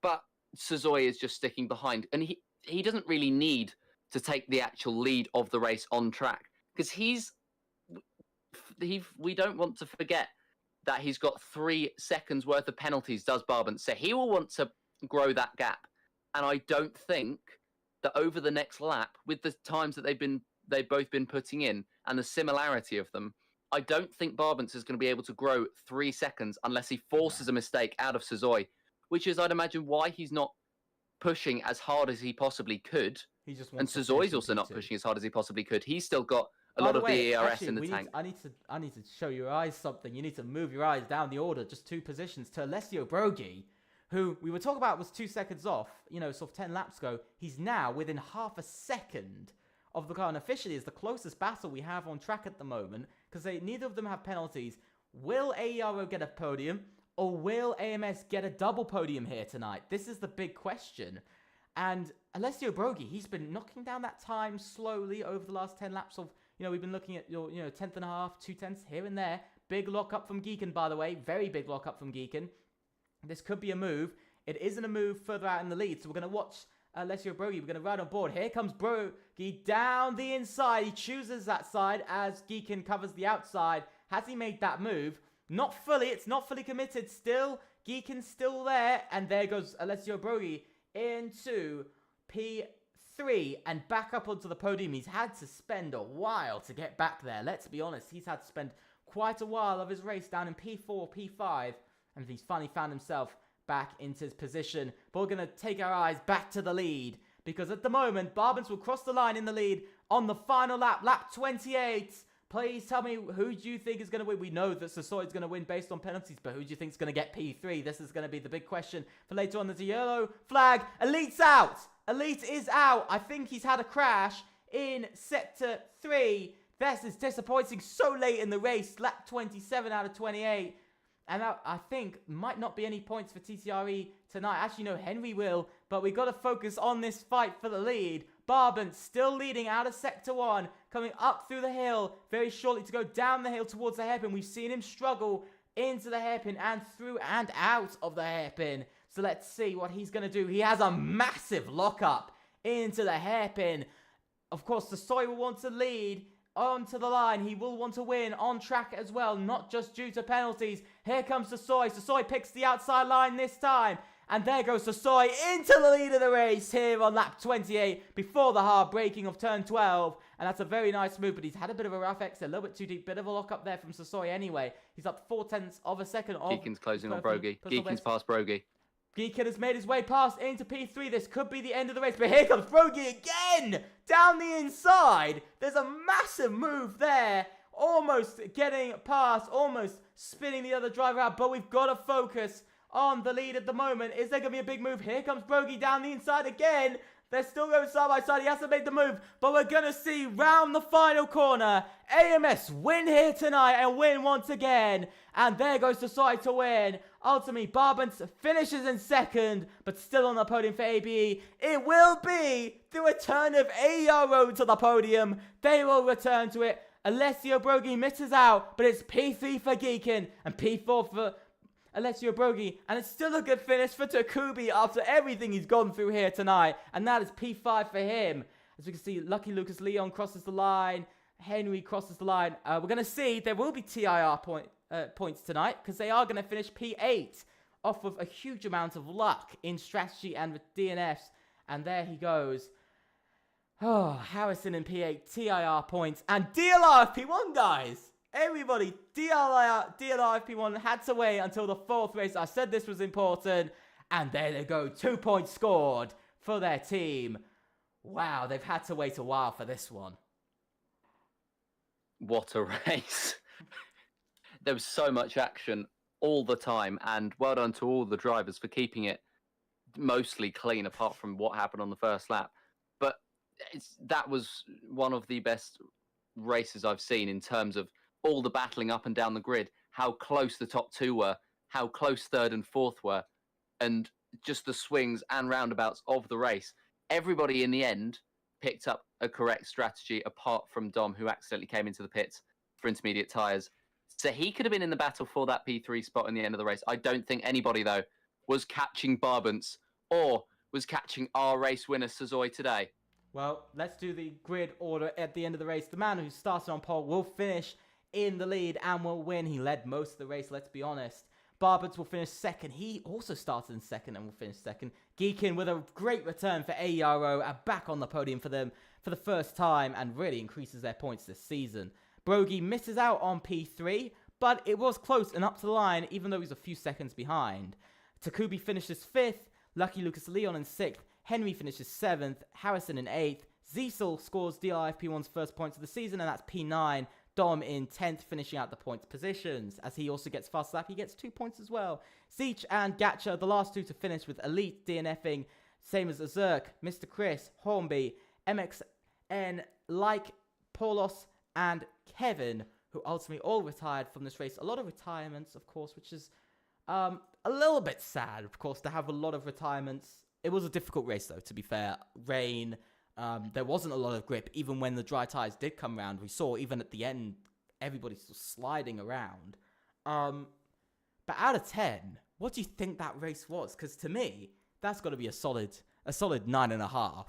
but Sazoi is just sticking behind. And he doesn't really need to take the actual lead of the race on track, because we don't want to forget that he's got 3 seconds worth of penalties, does Barbance. So he will want to grow that gap. And I don't think that over the next lap, with the times that they've both been putting in and the similarity of them, I don't think Barbance is going to be able to grow 3 seconds unless he forces a mistake out of Sazoi, which is, I'd imagine, why he's not pushing as hard as he possibly could. He just and Sazoi's also not pushing as hard as he possibly could. He's still got a lot of the ERS in the tank. I need to show your eyes something. You need to move your eyes down the order, just 2 positions, to Alessio Broghi, who we were talking about was 2 seconds off, sort of 10 laps ago. He's now within half a second of the car, and officially is the closest battle we have on track at the moment, because neither of them have penalties. Will AERO get a podium, or will AMS get a double podium here tonight? This is the big question. And Alessio Broghi, he's been knocking down that time slowly over the last 10 laps of, we've been looking at your, 10th and a half, 2 tenths here and there. Big lock-up from Geekin, by the way. Very big lock-up from Geekin. This could be a move. It isn't a move further out in the lead, so we're going to watch Alessio Broghi. We're going to ride on board. Here comes Broghi down the inside. He chooses that side as Geekin covers the outside. Has he made that move? Not fully. It's not fully committed still. Geekin's still there. And there goes Alessio Broghi into P3 and back up onto the podium. He's had to spend a while to get back there. Let's be honest. He's had to spend quite a while of his race down in P4, P5. And he's finally found himself back into his position. But we're going to take our eyes back to the lead, because at the moment, Barbance will cross the line in the lead on the final lap, lap 28. Please tell me, who do you think is going to win? We know that Sasoi is going to win based on penalties, but who do you think is going to get P3? This is going to be the big question for later on. There's a yellow flag. Elite's out. Elite is out. I think he's had a crash in Sector 3. This is disappointing so late in the race. Lap 27 out of 28. And that, I think, might not be any points for TCRE tonight. Actually, no, Henry will. But we've got to focus on this fight for the lead. Barbance still leading out of Sector 1. Coming up through the hill. Very shortly to go down the hill towards the hairpin. We've seen him struggle into the hairpin and through and out of the hairpin. So let's see what he's going to do. He has a massive lockup into the hairpin. Of course, the Soy will want to lead onto the line. He will want to win on track as well, not just due to penalties. Here comes Sasoi. Sasoi picks the outside line this time. And there goes Sasoi into the lead of the race here on lap 28 before the hard braking of turn 12. And that's a very nice move, but he's had a bit of a rough exit, a little bit too deep. Bit of a lock up there from Sasoi anyway. He's up 4 tenths of a second. Geekin's closing on Broghi. Geekin's past Broghi. Geekin has made his way past into P3. This could be the end of the race, but here comes Broghi again! Down the inside! There's a massive move there. Almost getting past, almost spinning the other driver out, but we've got to focus on the lead at the moment. Is there going to be a big move? Here comes Broghi down the inside again. They're still going side by side. He hasn't made the move, but we're going to see round the final corner. AMS win here tonight and win once again. And there goes the side to win. Ultimately, Barbance finishes in second, but still on the podium for ABE. It will be the return of AERO to the podium. They will return to it. Alessio Broghi misses out, but it's P3 for Geekin and P4 for Alessio Broghi, and it's still a good finish for Takubi after everything he's gone through here tonight, and that is P5 for him. As we can see, Lucky Lucas Leon crosses the line, Henry crosses the line. We're going to see there will be TIR points tonight, because they are going to finish P8 off of a huge amount of luck in strategy and with DNFs, and there he goes. Oh, Harrison in P8, TIR points, and DLR P1, guys! Everybody, DLR FP1 had to wait until the 4th race. I said this was important. And there they go. 2 points scored for their team. Wow, they've had to wait a while for this one. what a race. There was so much action all the time, and well done to all the drivers for keeping it mostly clean, apart from what happened on the first lap. But that was one of the best races I've seen in terms of all the battling up and down the grid, how close the top two were, how close third and fourth were, and just the swings and roundabouts of the race. Everybody in the end picked up a correct strategy, apart from Dom, who accidentally came into the pits for intermediate tyres. So he could have been in the battle for that P3 spot in the end of the race. I don't think anybody, though, was catching Barbance or was catching our race winner, Suzoy, today. Well, let's do the grid order at the end of the race. The man who started on pole will finish in the lead and will win. He led most of the race, let's be honest. Barbance will finish second. He also started in second and will finish second. Geekin with a great return for AERO and back on the podium for them for the first time and really increases their points this season. Brogy misses out on P3, but it was close and up to the line, even though he's a few seconds behind. Takubi finishes 5th, Lucky Lucas Leon in 6th, Henry finishes 7th, Harrison in 8th, Ziesel scores DLFP1's first points of the season, and that's P9. Dom in 10th, finishing out the points positions. As he also gets fast lap, he gets 2 points as well. Zeech and Gacha, the last two to finish with elite DNFing, same as Azurk, Mr. Chris, Hornby, MXN, like Paulos, and Kevin, who ultimately all retired from this race. A lot of retirements, of course, which is a little bit sad, of course, to have a lot of retirements. It was a difficult race, though, to be fair. Rain, there wasn't a lot of grip. Even when the dry tyres did come round, we saw even at the end, everybody's still sliding around. But out of 10, what do you think that race was? Because to me, that's got to be a solid 9.5.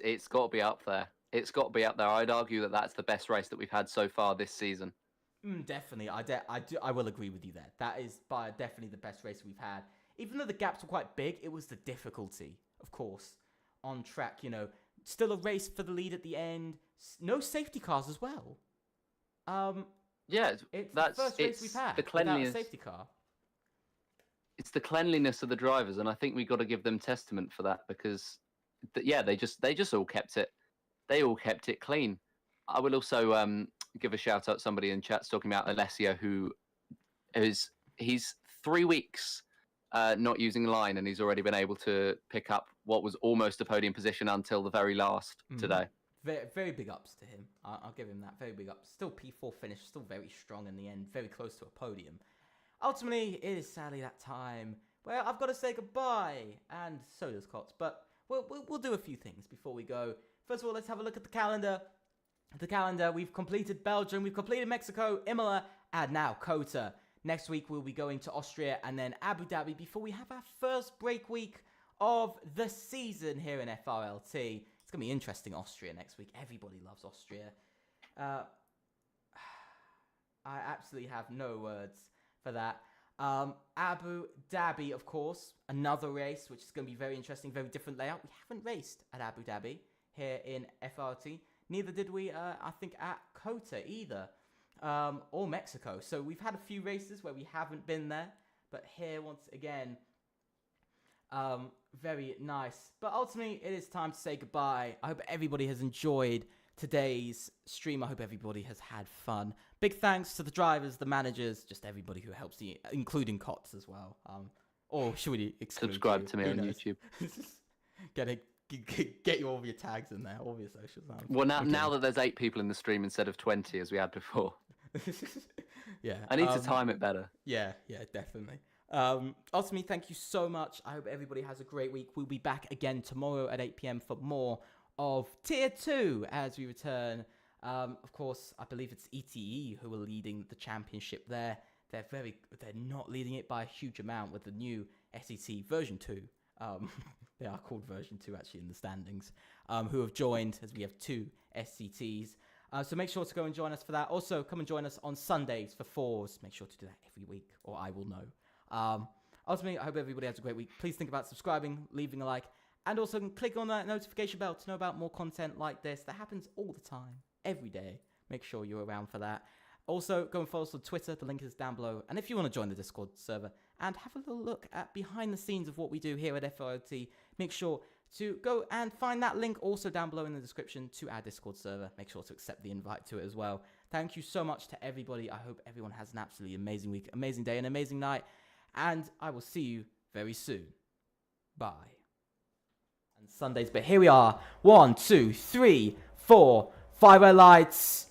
It's got to be up there. It's got to be up there. I'd argue that that's the best race that we've had so far this season. Definitely. I will agree with you there. That is definitely the best race we've had. Even though the gaps were quite big, it was the difficulty, of course, on track, Still a race for the lead at the end. No safety cars as well. Yeah, it's the first race we've had without a safety car. It's the cleanliness of the drivers, and I think we got to give them testament for that because, they just all kept it. They all kept it clean. I will also give a shout out to somebody in chat's talking about Alessio, he's 3 weeks not using line, and he's already been able to pick up what was almost a podium position until the very last today. Very, very big ups to him. I'll give him that. Very big ups. Still P4 finish, still very strong in the end, very close to a podium. Ultimately, it is sadly that time where I've got to say goodbye, and so does Cots. But we'll do a few things before we go. First of all, let's have a look at the calendar. We've completed Belgium, we've completed Mexico, Imola, and now Cota. Next week, we'll be going to Austria and then Abu Dhabi before we have our first break week of the season here in FRLT. It's going to be interesting, Austria next week. Everybody loves Austria. I absolutely have no words for that. Abu Dhabi, of course, another race, which is going to be very interesting, very different layout. We haven't raced at Abu Dhabi here in FRLT. Neither did we, I think, at Cota either. Or Mexico. So we've had a few races where we haven't been there, but here once again, very nice. But ultimately, it is time to say goodbye. I hope everybody has enjoyed today's stream. I hope everybody has had fun. Big thanks to the drivers, the managers, just everybody who helps you, including Cots as well. Or should we subscribe to me on YouTube? Get all of your tags in there, all of your socials. Well, now that there's 8 people in the stream instead of 20 as we had before. Yeah. I need to time it better. Yeah, definitely. Ultimately, thank you so much. I hope everybody has a great week. We'll be back again tomorrow at 8 p.m. for more of Tier 2 as we return. Of course, I believe it's ETE who are leading the championship there. They're not leading it by a huge amount with the new SET version 2. They are called version 2 actually in the standings, who have joined as we have 2 SCTs. So make sure to go and join us for that. Also, come and join us on Sundays for 4s. Make sure to do that every week or I will know. Ultimately, I hope everybody has a great week. Please think about subscribing, leaving a like, and also click on that notification bell to know about more content like this. That happens all the time, every day. Make sure you're around for that. Also, go and follow us on Twitter. The link is down below. And if you want to join the Discord server and have a little look at behind the scenes of what we do here at FRLT, make sure to go and find that link also down below in the description to our Discord server. Make sure to accept the invite to it as well. Thank you so much to everybody. I hope everyone has an absolutely amazing week, amazing day, and amazing night. And I will see you very soon. Bye. And Sundays, but here we are. 1, 2, 3, 4, 5 red lights.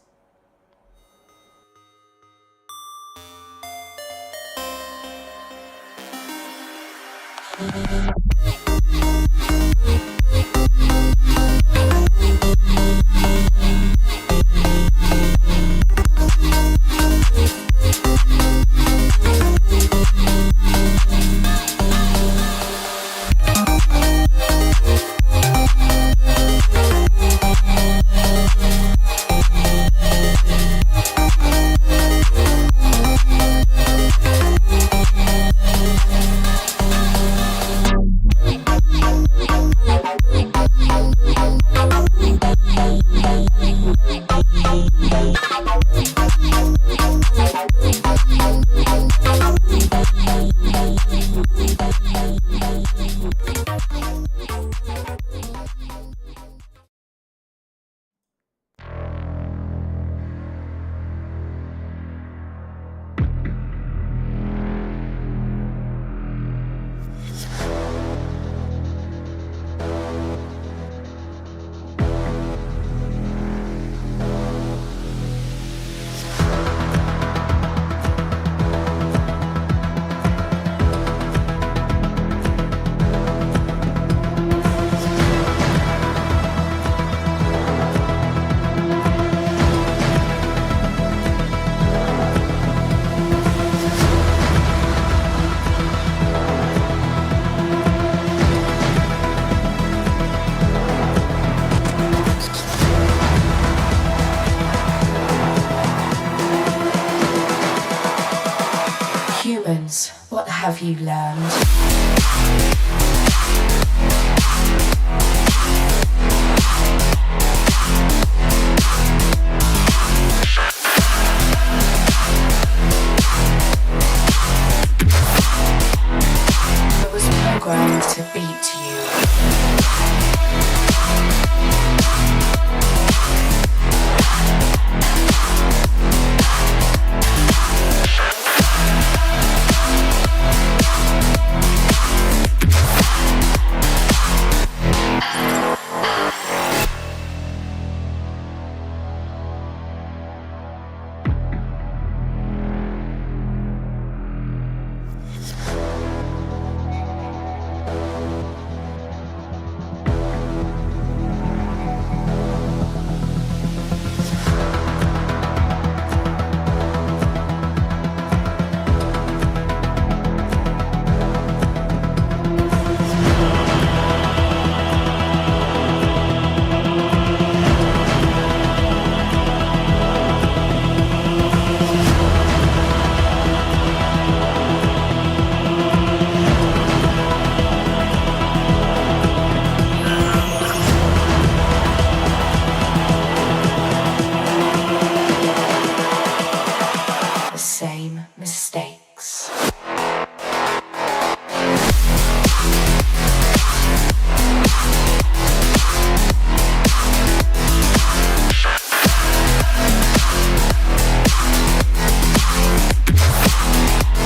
Humans, what have you learned?